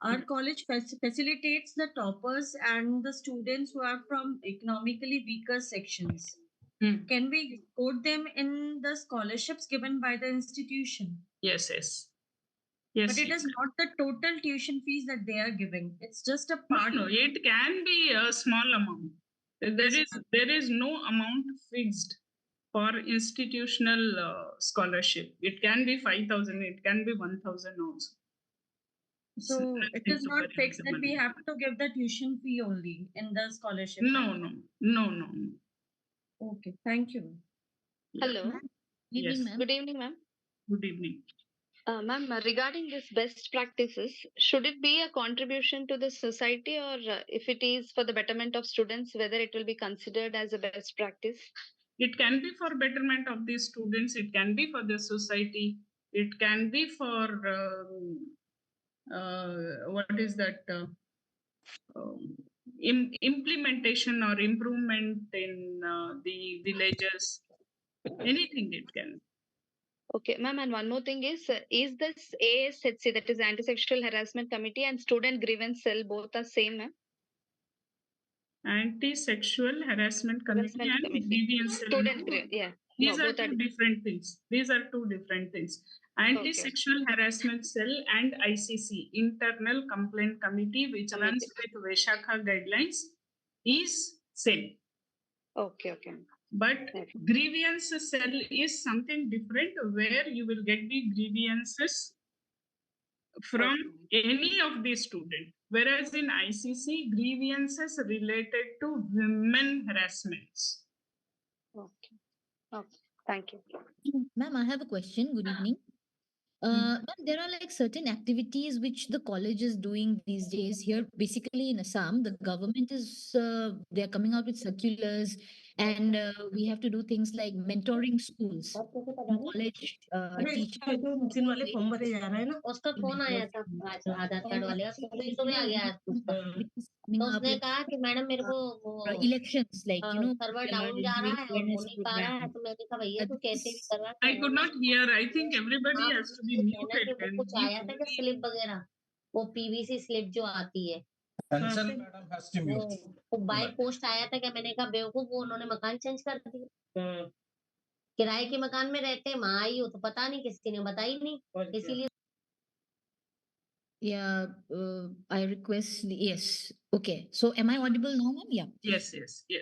Our college facilitates the toppers and the students who are from economically weaker sections. Can we quote them in the scholarships given by the institution? Yes. Yes. But it is not the total tuition fees that they are giving. It's just a part. No, it can be a small amount. There is no amount fixed for institutional scholarship. It can be 5,000. It can be 1,000 also. So it is not fixed that we have to give the tuition fee only in the scholarship. No. Okay, thank you. Hello. Yes. Good evening, ma'am. Good evening. Ma'am, regarding this best practices, should it be a contribution to the society, or if it is for the betterment of students, whether it will be considered as a best practice? It can be for betterment of the students. It can be for the society. It can be for what is that? Implementation or improvement in the villages. Anything it can. Okay, ma'am, and one more thing is this ASHC, that is Anti-Sexual Harassment Committee, and Student Grievance Cell, both are same, ma'am? Anti-Sexual Harassment Committee and Grievance Cell. These are two different things. Anti-Sexual Harassment Cell and ICC, Internal Complaint Committee, which runs with Vaishakha guidelines, is same. Okay. But grievance cell is something different, where you will get the grievances from any of the student. Whereas in ICC, grievances related to women harassments. Okay. Thank you. Ma'am, I have a question. Good evening. Ma'am, there are like certain activities which the college is doing these days here. Basically, in Assam, the government is they are coming out with circulars, and we have to do things like mentoring schools, college teachers. उसका phone आया था आधार card वाले का तो में आ गया तो उसने कहा कि मैडम मेरे को वो elections, like सर्वर डाउन जा रहा है और हो नहीं पा रहा है तो मैंने कहा भैया तू कैसे भी करवा I could not hear. I think everybody has to be muted. कुछ आया था क्या स्लिप वगैरह वो पीवीसी स्लिप जो आती है Madam has to mute. वो बाय पोस्ट आया था क्या मैंने कहा बेवकूफ वो उन्होंने मकान चेंज कर दिया किराए के मकान में रहते हैं वहां आई हो तो पता नहीं किसी ने बताई नहीं इसीलिए Yeah, I request. Yes. Okay. So, am I audible now, ma'am? Yeah. Yes.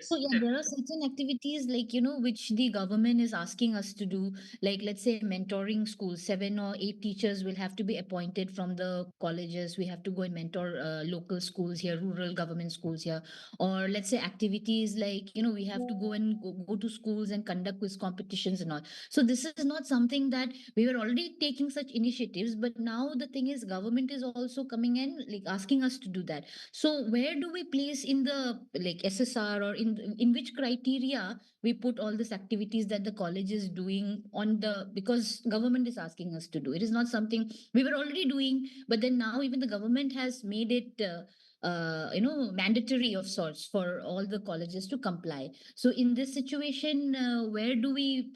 So, yeah, there are certain activities like, which the government is asking us to do. Like, let's say, mentoring schools, 7 or 8 teachers will have to be appointed from the colleges. We have to go and mentor local schools here, rural government schools here. Or let's say activities like, we have to go and go to schools and conduct quiz competitions and all. So, this is not something that we were already taking such initiatives, but now the thing is, government is also coming in, like asking us to do that. So, where do we place in the like SSR, or in which criteria we put all these activities that the college is doing on the, because government is asking us to do? It is not something we were already doing, but then now even the government has made it mandatory of sorts for all the colleges to comply. So in this situation, where do we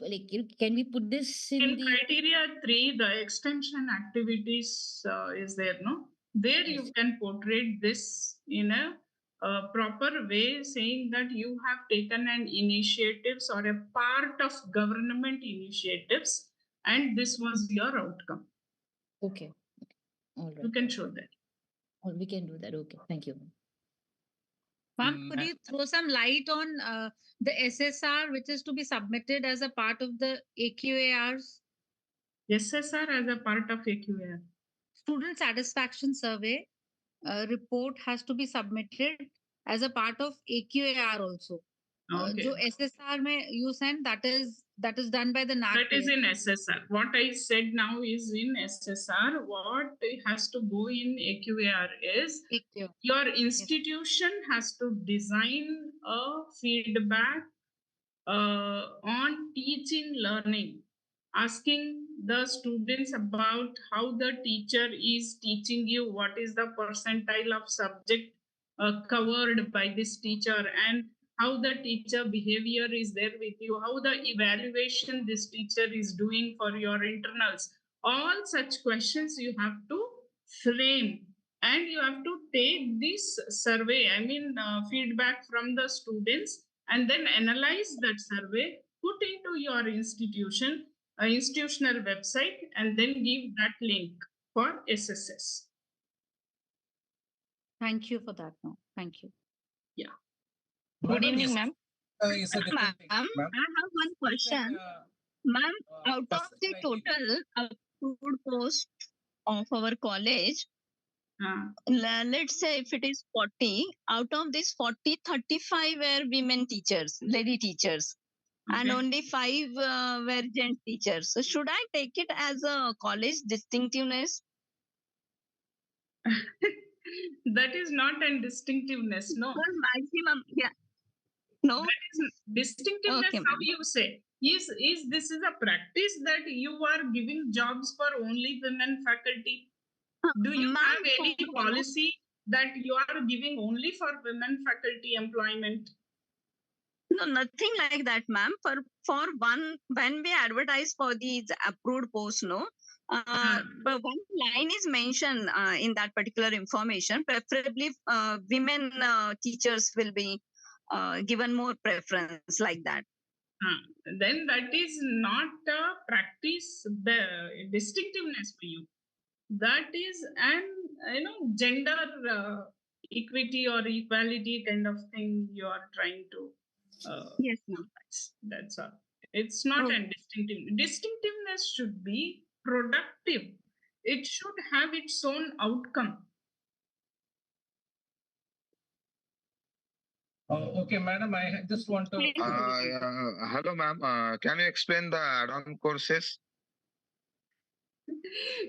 can we put this in the criteria 3? The extension activities is there, no? There yes. You can portray this in a proper way, saying that you have taken an initiatives or a part of government initiatives, and this was your outcome. Okay. All right. You can show that. Oh, we can do that. Okay. Thank you. Ma'am, could you throw some light on the SSR, which is to be submitted as a part of the AQARs? SSR as a part of AQAR. Student satisfaction survey report has to be submitted as a part of AQAR also. Okay. जो SSR में you send, that is done by the NAAC. That is in SSR. What I said now is in SSR. What has to go in AQAR is your institution has to design a feedback on teaching learning, asking the students about how the teacher is teaching you, what is the percentile of subject covered by this teacher, and how the teacher behavior is there with you, how the evaluation this teacher is doing for your internals. All such questions you have to frame, and you have to take this survey, feedback from the students, and then analyze that survey, put into your institutional website, and then give that link. for SSS. Thank you for that. No, thank you. Yeah. Good evening, ma'am. Is a different thing, Ma'am, ma'am. I have one question. Ma'am, out of the total approved posts of our college, let's say if it is 40, out of this 40, 35 were women teachers, lady teachers, and only 5 were gent teachers. So should I take it as a college distinctiveness? That is not a distinctiveness, no. For maximum, yeah. No. That is distinctiveness, Okay, how ma'am. you say. Is this is a practice that you are giving jobs for only women faculty? Do you Ma'am, have any policy that you are giving only for women faculty employment? No, nothing like that, ma'am. For one, when we advertise for these approved posts, no, but one line is mentioned in that particular information. Preferably, women teachers will be given more preference like that. Then that is not a practice, the distinctiveness for you. That is an gender equity or equality kind of thing you are trying to. Yes, ma'am. That's all. It's not a distinctive. Distinctiveness should be productive. It should have its own outcome. Okay, madam, I just want to. Hello, ma'am. Can you explain the add-on courses?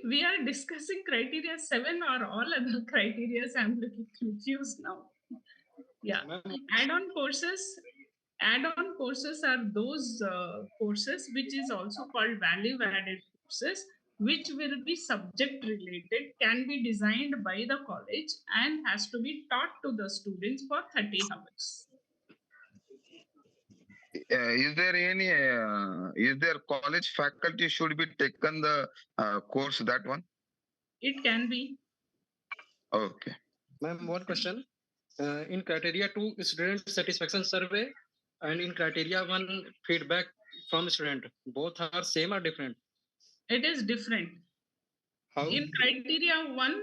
We are discussing criteria 7 or all other criteria. I'm looking confused now. Yeah, add-on courses are those courses which is also called value-added courses, which will be subject related, can be designed by the college and has to be taught to the students for 30 hours. Is there any is there college faculty should be taken the course, that one? It can be. Okay. Ma'am, one question. In criteria 2 student satisfaction survey and in criteria 1 feedback from student, both are same or different? It is different. How? In criteria 1,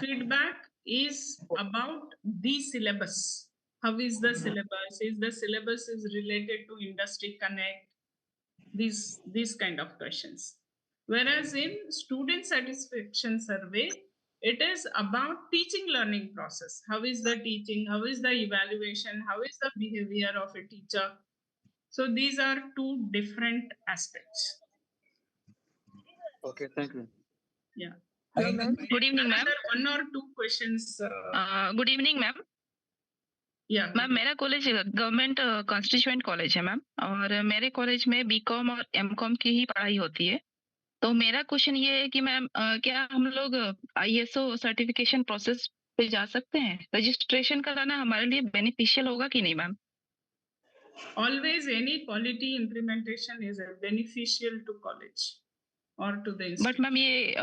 feedback is about the syllabus. How is the syllabus? Is the syllabus is related to industry connect? These kind of questions. Whereas in student satisfaction survey, it is about teaching learning process. How is the teaching? How is the evaluation? How is the behavior of a teacher? So these are two different aspects. Okay, thank you. Yeah. Good evening, ma'am. One or two questions. Good evening, ma'am. Yeah. Ma'am मेरा college government constituent college है ma'am, और मेरे college में BCom और MCom की ही पढ़ाई होती है। तो मेरा क्वेश्चन ये है कि मैम क्या हम लोग आईएसओ सर्टिफिकेशन प्रोसेस पे जा सकते हैं? रजिस्ट्रेशन कराना हमारे लिए बेनिफिशियल होगा कि नहीं ma'am? Always any quality implementation is beneficial to college or to the institute. But ma'am ये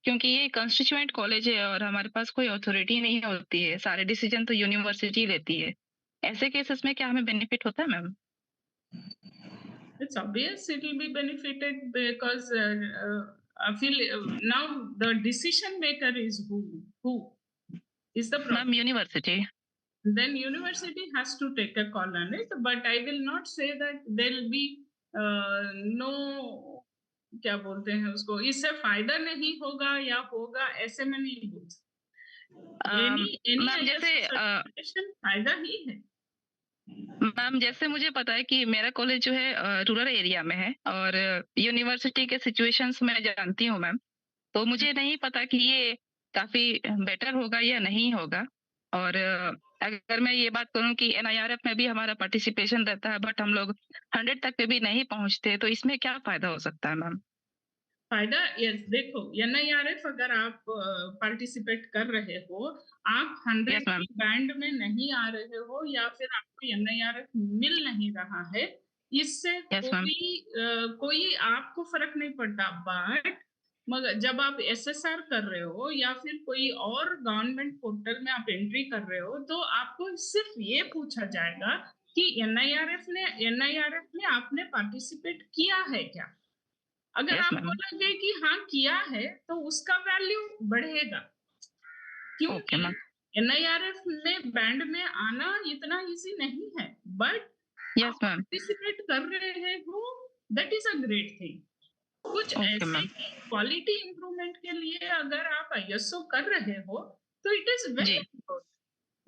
क्योंकि ये कंस्टिट्यूएंट कॉलेज है और हमारे पास कोई अथॉरिटी नहीं होती है, सारे डिसीजन तो यूनिवर्सिटी लेती है। ऐसे केसेस में क्या हमें बेनिफिट होता है ma'am? It's obvious it will be benefited because I feel now the decision maker is who is the problem. Ma'am, university. Then university has to take a call on it, but I will not say that there will be no, क्या बोलते हैं उसको, इससे फायदा नहीं होगा या होगा, ऐसे में नहीं बोल सकते। मैम जैसे फायदा ही है। मैम जैसे मुझे पता है कि मेरा कॉलेज जो है रूरल एरिया में है और यूनिवर्सिटी के सिचुएशंस मैं जानती हूँ मैम, तो मुझे नहीं पता कि ये काफी बेटर होगा या नहीं होगा। और अगर मैं ये बात करूं कि NIRF में भी हमारा पार्टिसिपेशन रहता है बट हम लोग 100 तक पे भी नहीं पहुंचते, तो इसमें क्या फायदा हो सकता है मैम? फायदा यस, देखो NIRF अगर आप पार्टिसिपेट कर रहे हो, आप 100 की बैंड में नहीं आ रहे हो या फिर आपको NIRF मिल नहीं रहा है, इससे कोई आपको फर्क नहीं पड़ता। बट मगर जब आप SSR कर रहे हो या फिर कोई और गवर्नमेंट पोर्टल में आप एंट्री कर रहे हो, तो आपको सिर्फ ये पूछा जाएगा कि NIRF ने आपने पार्टिसिपेट किया है क्या। अगर आपको लगे कि हाँ किया है तो उसका वैल्यू बढ़ेगा, क्योंकि NIRF में बैंड में आना इतना इजी नहीं है, बट पार्टिसिपेट कर रहे हो, that is a great thing. कुछ ऐसे क्वालिटी इंप्रूवमेंट के लिए अगर आप ISO कर रहे हो तो इट इज वेरी गुड,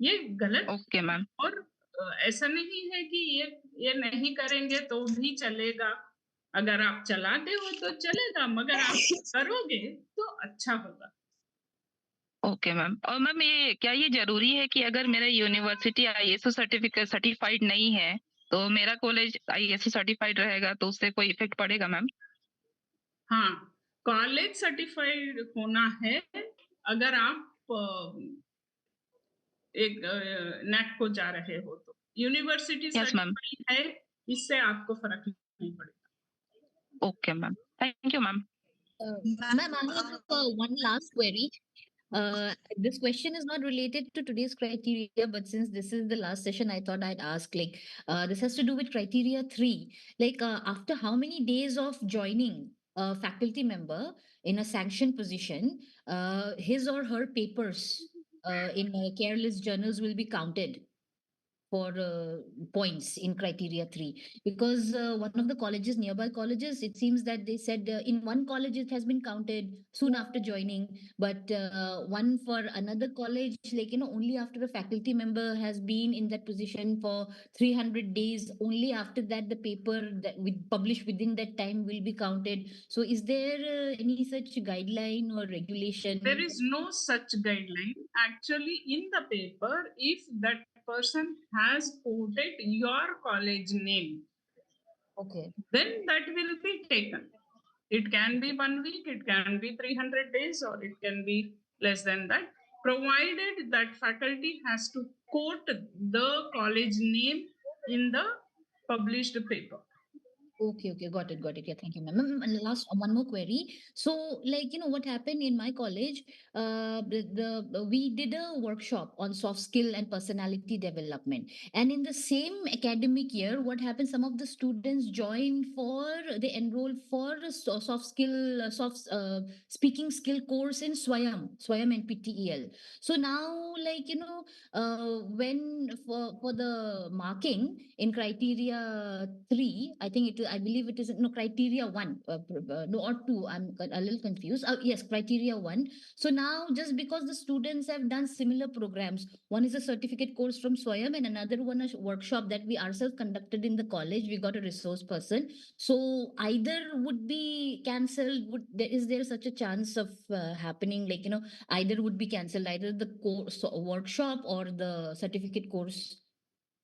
ये गलत मैम। और ऐसा नहीं है कि ये नहीं करेंगे तो भी चलेगा, अगर आप चलाते हो तो चलेगा, मगर आप करोगे तो अच्छा होगा। Okay ma'am. और मैम ये जरूरी है कि अगर मेरा यूनिवर्सिटी ISO सर्टिफाइड नहीं है तो मेरा कॉलेज ISO सर्टिफाइड रहेगा तो उससे कोई इफेक्ट पड़ेगा मैम? हाँ, कॉलेज सर्टिफाइड होना है अगर आप एक NAAC को जा रहे हो तो। यूनिवर्सिटी सर्टिफाइड है, इससे आपको फर्क नहीं पड़ेगा। Okay ma'am, thank you ma'am. Ma'am, I have one last query. This question is not related to today's criteria, but since this is the last session, I thought I'd ask, like, this has to do with criteria 3. Like, after how many days of joining a faculty member in a sanctioned position, his or her papers in careless journals will be counted for points in criteria 3, because one of the colleges, nearby colleges, it seems that they said in one college it has been counted soon after joining, but one for another college, like, only after a faculty member has been in that position for 300 days, only after that the paper that we publish within that time will be counted. So is there any such guideline or regulation? There is no such guideline. Actually, in the paper, if that person has quoted your college name, okay, then that will be taken. It can be 1 week, it can be 300 days, or it can be less than that, provided that faculty has to quote the college name in the published paper. Okay, got it. Yeah, thank you, ma'am. Last one more query. So, like, what happened in my college? We did a workshop on soft skill and personality development, and in the same academic year, what happened? Some of the students they enrolled for a soft skill, speaking skill course in Swayam and PTEL. So now, like, when for the marking in criteria 3, I believe it is no criteria 1, no, or 2, I'm a little confused. Yes, criteria 1. So now, just because the students have done similar programs, one is a certificate course from Swayam and another one a workshop that we ourselves conducted in the college, we got a resource person. So either would be cancelled. Is there such a chance of happening, like, either would be cancelled, either the course workshop or the certificate course,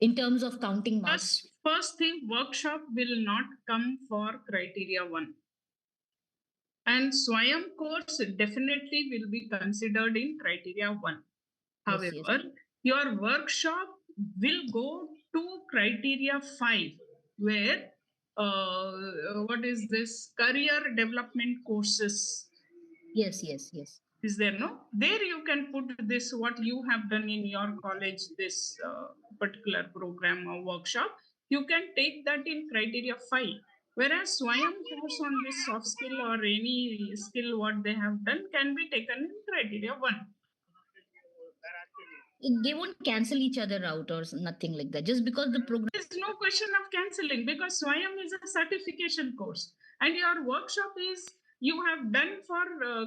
in terms of counting marks? First thing, workshop will not come for criteria 1. And Swayam course definitely will be considered in criteria 1. However, your workshop will go to criteria 5, where what is this? Career development courses. Yes. Is there no? There you can put this, what you have done in your college, this particular program or workshop, you can take that in criteria 5. Whereas Swayam course on this soft skill or any skill what they have done can be taken in criteria 1. They won't cancel each other out or nothing like that, just because the program. There's no question of cancelling, because Swayam is a certification course and your workshop is you have done for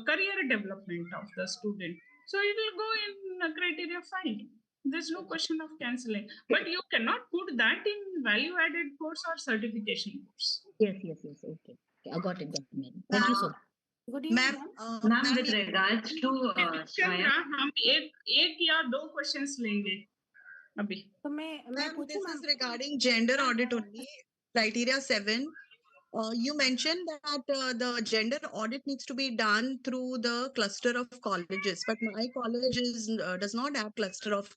career development of the student. So it will go in criteria 5. There's no question of cancelling, but you cannot put that in value added course or certification course. Yes. Okay, I got it. Thank you so much. Ma'am, with regards to हम एक या दो questions लेंगे अभी. This is regarding gender audit only. Criteria 7. You mentioned that the gender audit needs to be done through the cluster of colleges, but my college does not have cluster of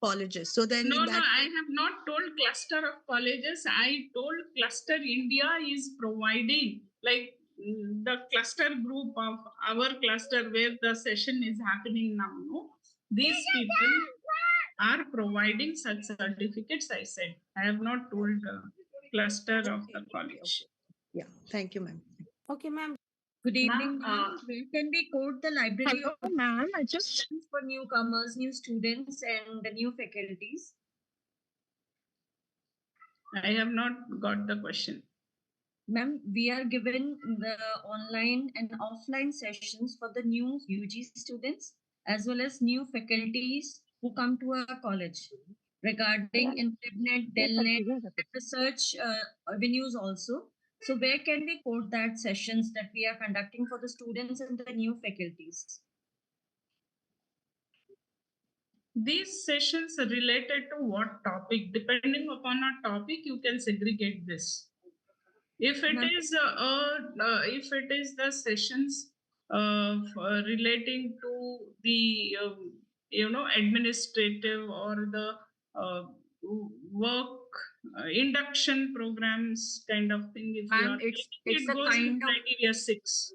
colleges. So then, No, I have not told cluster of colleges. I told cluster India is providing, like the cluster group of our cluster where the session is happening now. No? These people are providing such certificates, I said. I have not told cluster of the college. Yeah, thank you, ma'am. Okay, ma'am. Good evening, ma'am. Where can we quote the library Hello, ma'am. I just for newcomers, new students, and the new faculties? I have not got the question. Ma'am, we are given the online and offline sessions for the new UG students as well as new faculties who come to our college regarding InfibNet, Delnet, research avenues also. So where can we quote that sessions that we are conducting for the students and the new faculties? These sessions are related to what topic? Depending upon a topic, you can segregate this. If it if it is the sessions relating to the administrative or the work induction programs kind of thing, if you Ma'am, are it's taking, it a goes in kind of criteria 6.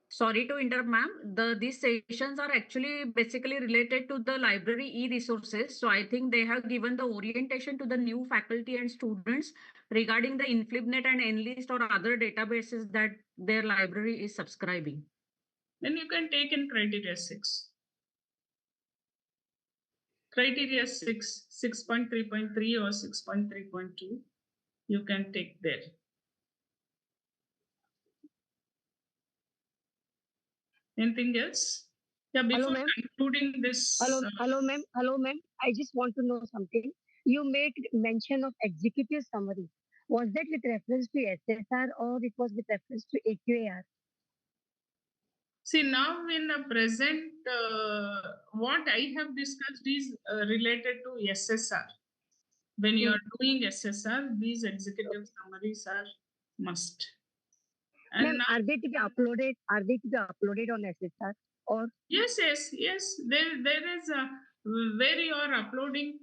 Sorry to interrupt, ma'am. These sessions are actually basically related to the library e-resources. So I think they have given the orientation to the new faculty and students regarding the InfibNet and Enlist or other databases that their library is subscribing. Then you can take in criteria 6. Criteria 6, 6.3.3 or 6.3.2, you can take there. Anything else? Yeah, before concluding this. Hello, ma'am. I just want to know something. You made mention of executive summary. Was that with reference to SSR or it was with reference to AQAR? See, now in the present, what I have discussed is related to SSR. When you are doing SSR, these executive summaries are must. And ma'am, now, are they to be uploaded? Are they to be uploaded on SSR or? Yes. There is a where you are uploading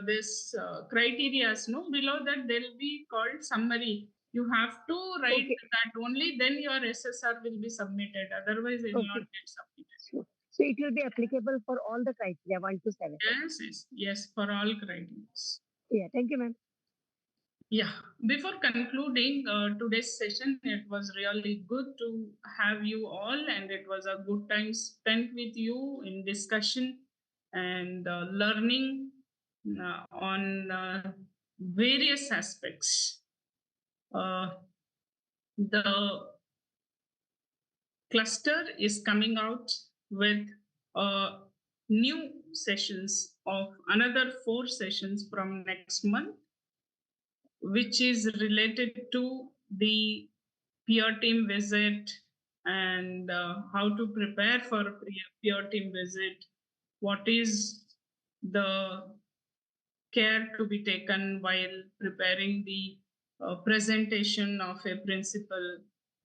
this criteria. No, below that there will be called summary. You have to write that only. Then your SSR will be submitted. Otherwise, it will not get submitted. So it will be applicable for all the criteria 1 to 7. Yes, for all criteria. Yeah, thank you, ma'am. Yeah, before concluding today's session, it was really good to have you all, and it was a good time spent with you in discussion and learning on various aspects. The cluster is coming out with new sessions of another 4 sessions from next month, which is related to the peer team visit and how to prepare for a peer team visit, what is the care to be taken while preparing the presentation of a principal,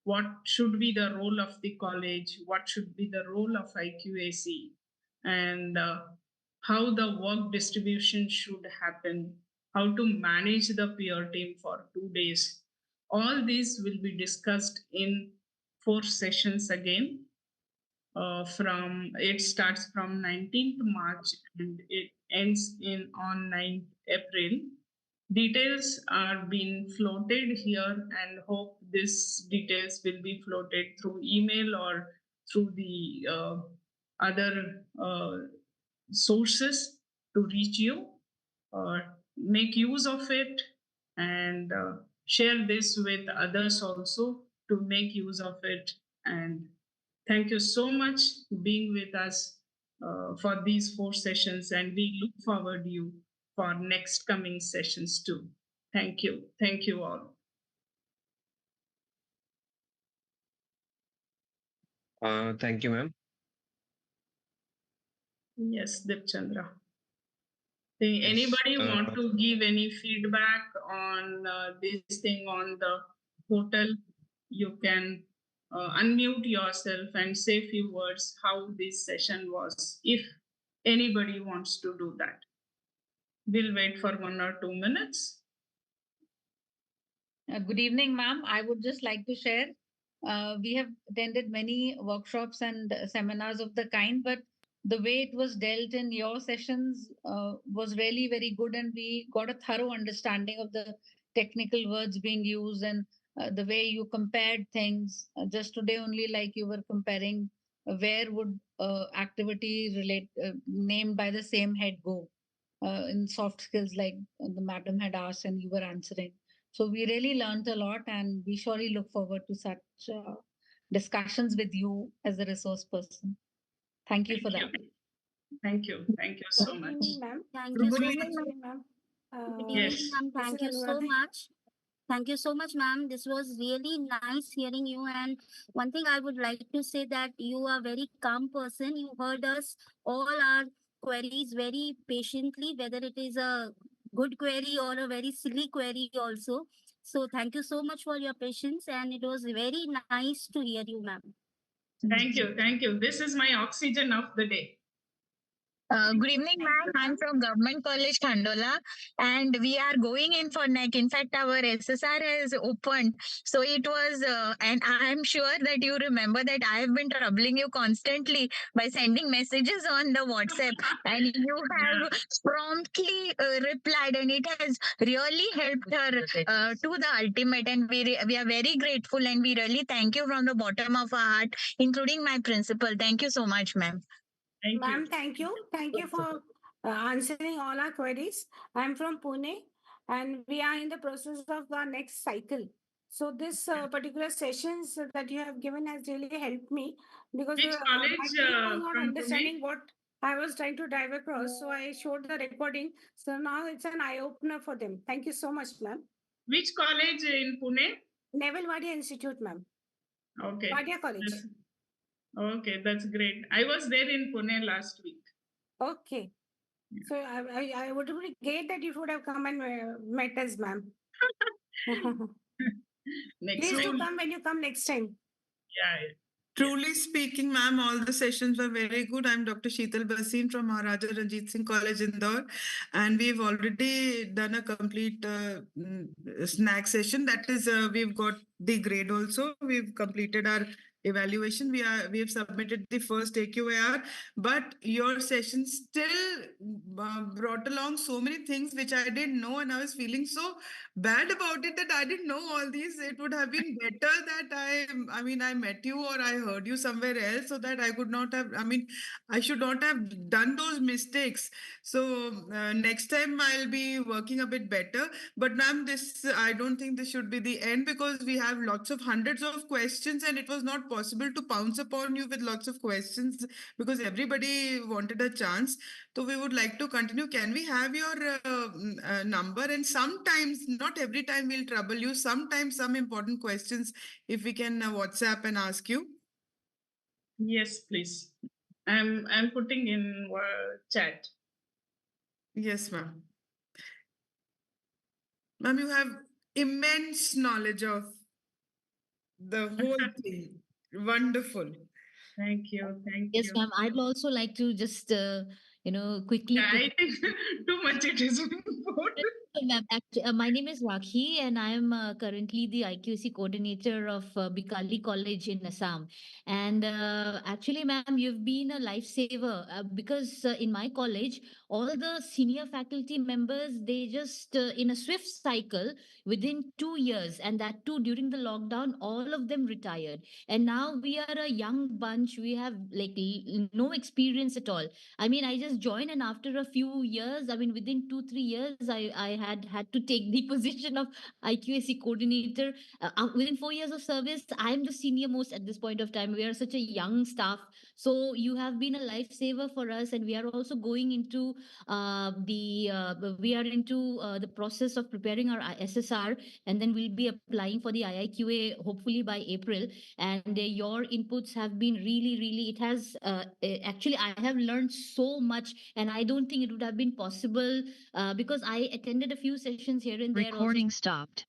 what should be the role of the college, what should be the role of IQAC, and how the work distribution should happen, how to manage the peer team for 2 days. All these will be discussed in 4 sessions again. From it starts from 19th March and it ends in on 9th April. Details are being floated here, and hope these details will be floated through email or through the other sources to reach you. Make use of it and share this with others also to make use of it. And thank you so much for being with us for these 4 sessions, and we look forward to you for next coming sessions too. Thank you all. Thank you, ma'am. Yes, Dipchandra. Anybody want to give any feedback on this thing on the portal? You can unmute yourself and say few words how this session was, if anybody wants to do that. We'll wait for 1 or 2 minutes. Good evening, ma'am. I would just like to share. We have attended many workshops and seminars of the kind, but the way it was dealt in your sessions was really very good, and we got a thorough understanding of the technical words being used and the way you compared things. Just today only, like you were comparing where would activity relate named by the same head go in soft skills, like the madam had asked and you were answering. So we really learned a lot, and we surely look forward to such discussions with you as a resource person. Thank you for that. Thank you. Thank you so much. Ma'am. Thank you so Good much, evening. ma'am. Yes. Ma'am. Thank you so much. Thank you so much, ma'am. This was really nice hearing you. And one thing I would like to say that you are a very calm person. You heard us all our queries very patiently, whether it is a good query or a very silly query also. So thank you so much for your patience, and it was very nice to hear you, ma'am. Thank you. Thank you. This is my oxygen of the day. Good evening, ma'am. I'm from Government College, Khandola, and we are going in for NAAC. In fact, our SSR has opened. So it was, and I'm sure that you remember that I have been troubling you constantly by sending messages on the WhatsApp, and you have promptly replied, and it has really helped her to the ultimate. And we are very grateful, and we really thank you from the bottom of our heart, including my principal. Thank you so much, ma'am. Ma'am, thank you. Thank you for answering all our queries. I'm from Pune, and we are in the process of our next cycle. So this particular sessions that you have given has really helped me because Which college my team was not from understanding what I was trying to drive across. So I showed the recording. So now it's an eye opener for them. Thank you so much, ma'am. Which college in Pune? Naval Wadia Institute, ma'am. Okay. Wadia College. Okay, that's great. I was there in Pune last week. Okay. So I would be great that you would have come and met us, ma'am. Please do come when you come next time. Yeah. Truly speaking, ma'am, all the sessions were very good. I'm Dr. Sheetal Basin from Maharaja Ranjit Singh College, Indore, and we've already done a complete snack session. That is, we've got the grade also. We've completed our evaluation. We have submitted the first AQAR, but your session still brought along so many things which I didn't know, and I was feeling so bad about it that I didn't know all these. It would have been better that I mean, I met you or I heard you somewhere else, so that I could not have, I mean, I should not have done those mistakes. So next time I'll be working a bit better. But ma'am, this, I don't think this should be the end, because we have lots of hundreds of questions, and it was not possible to pounce upon you with lots of questions because everybody wanted a chance. So we would like to continue. Can we have your number? And sometimes, not every time we'll trouble you. Sometimes some important questions, if we can WhatsApp and ask you. Yes, please. I'm putting in chat. Yes, ma'am. Ma'am, you have immense knowledge of the whole thing. Wonderful. Thank you. Thank Yes, you. ma'am. I'd also like to just, quickly. Yeah, I think too much it is. Ma'am, my name is Rakhi, and I am currently the IQC coordinator of Bikali College in Assam. And actually, ma'am, you've been a lifesaver because in my college, all the senior faculty members, they just in a swift cycle within 2 years, and that too during the lockdown, all of them retired. And now we are a young bunch. We have like no experience at all. I mean, I just joined, and after a few years, I mean, within 2 3 years, I had to take the position of IQAC coordinator. Within 4 years of service, I'm the senior most at this point of time. We are such a young staff, so you have been a lifesaver for us, and we are also going into the process of preparing our SSR, and then we'll be applying for the IIQA hopefully by April. And your inputs have been really, really. It has actually, I have learned so much, and I don't think it would have been possible because I attended a few sessions here and there. Recording stopped.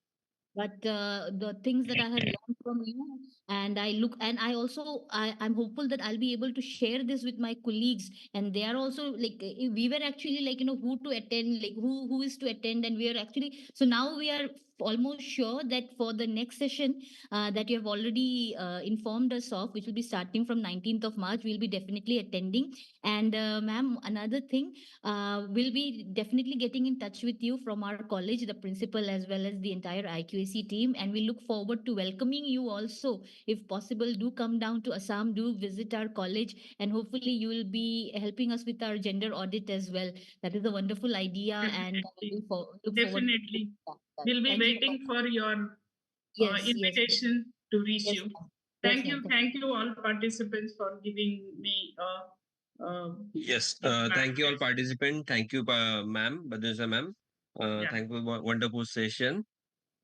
But the things that I have learned from you, and I also, I'm hopeful that I'll be able to share this with my colleagues, and they are also like, we were actually like, who to attend, like who is to attend, and we are actually, so now we are almost sure that for the next session that you have already informed us of, which will be starting from 19th of March, we'll be definitely attending. And ma'am, another thing, we'll be definitely getting in touch with you from our college, the principal as well as the entire IQAC team, and we look forward to welcoming you also. If possible, do come down to Assam, do visit our college, and hopefully you will be helping us with our gender audit as well. That is a wonderful idea, and we look forward Definitely. to that. We'll be Thank you. waiting for your Yes, yes, invitation to reach yes, you. ma'am. Yes, ma'am. Thank you all participants for giving me Yes, thank you all participants. Thank you, ma'am, Badrisa ma'am. Yeah. Thank you for wonderful session.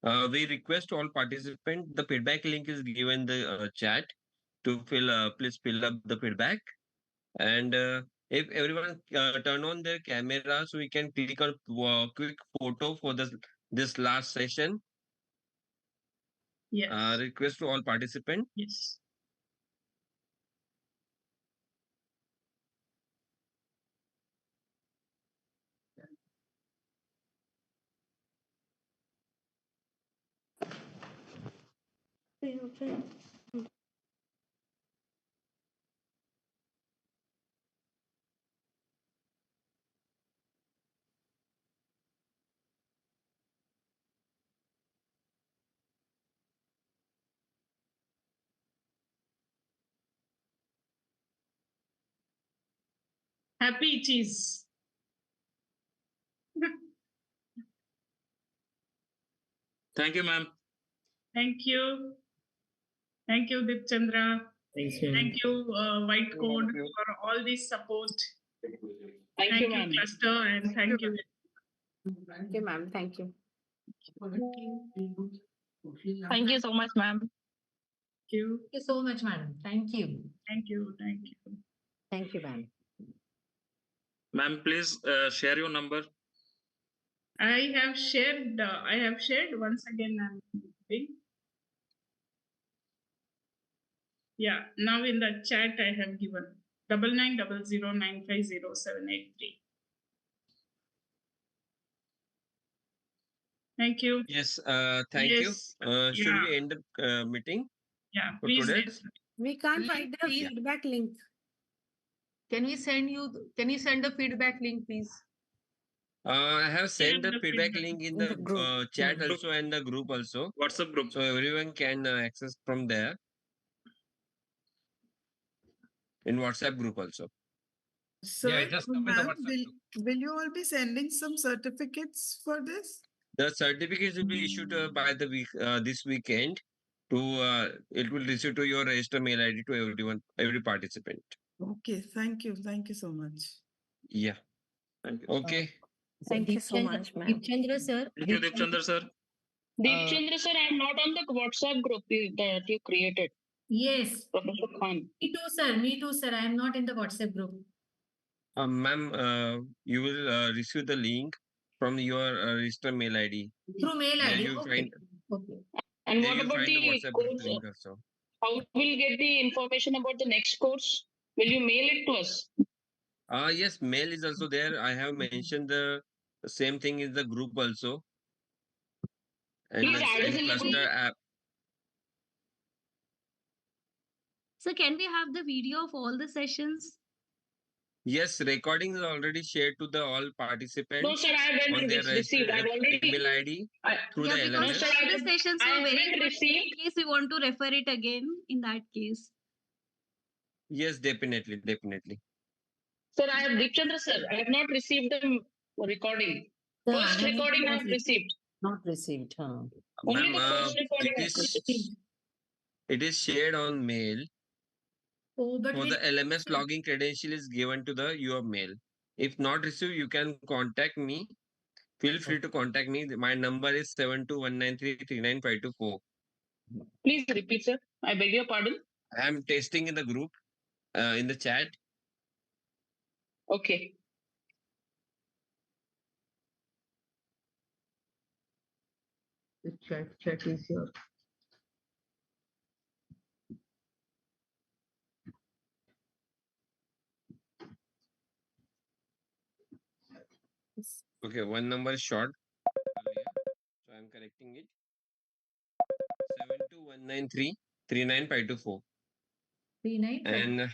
We request all participants. The feedback link is given in the chat to fill. Please fill up the feedback. And if everyone turn on their camera, so we can click on quick photo for this last session. Yes. Request to all participants. Yes. Happy cheese. Thank you, ma'am. Thank you. Thank you, Dipchandra. Thank you, White Code, for all this support. Thank you, Cluster, and thank you. Thank you, ma'am. Thank you. Thank you so much, ma'am. Thank you. Thank you so much, madam. Thank you. Thank you. Thank you. Thank you, ma'am. Ma'am, please share your number. I have shared once again. I'm moving. Yeah, now in the chat I have given 9900950783. Thank you. Yes, thank Yes. you. Should Yeah. we end the meeting? Yeah, for please. today? We can't find the feedback link. Can you send the feedback link, please? I have sent the feedback link in the group. chat also and the group also. WhatsApp group. So everyone can access from there. In WhatsApp group also. Sir, just come in the ma'am, WhatsApp will you all be sending some certificates for this? The certificates will be issued by the week this weekend. It will receive to your register mail ID to everyone, every participant. Okay, thank you. Thank you so much. Yeah. Thank you. Okay. Thank you so much, ma'am. Dipchandra sir. Thank you, Dipchandra sir. Dipchandra sir, I am not on the WhatsApp group that you created. Yes. Professor Khan. Me too, sir. Me too, sir. I am not in the WhatsApp group. Ma'am, you will receive the link from your register mail ID. Through mail There ID. you Okay. find And there what you about find the the WhatsApp group course? link also. How will we get the information about the next course? Will you mail it to us? Yes, mail is also there. I have mentioned the same thing in the group also. And Please add us in in the cluster group. app. So can we have the video of all the sessions? Yes, recording is already shared to the all participants. No, sir, I haven't on their received. I've already email ID through Yeah, the because LMS. all the sessions I were very haven't good. received. In case we want to refer it again, in that case. Yes, definitely. Sir, I have Dipchandra sir. I have not received the recording. Sir, First I have recording I not have received. Not received. Huh? Only Ma'am, the first recording I have received. it is shared on mail. Oh, but So the LMS login credential is given to your mail. If not received, you can contact me. Feel free to contact me. My number is 7219339524. Please repeat, sir. I beg your pardon. I am testing in the group, in the chat. Okay. The chat is here. Okay, one number is short. So I am correcting it. 193 39524. 39. And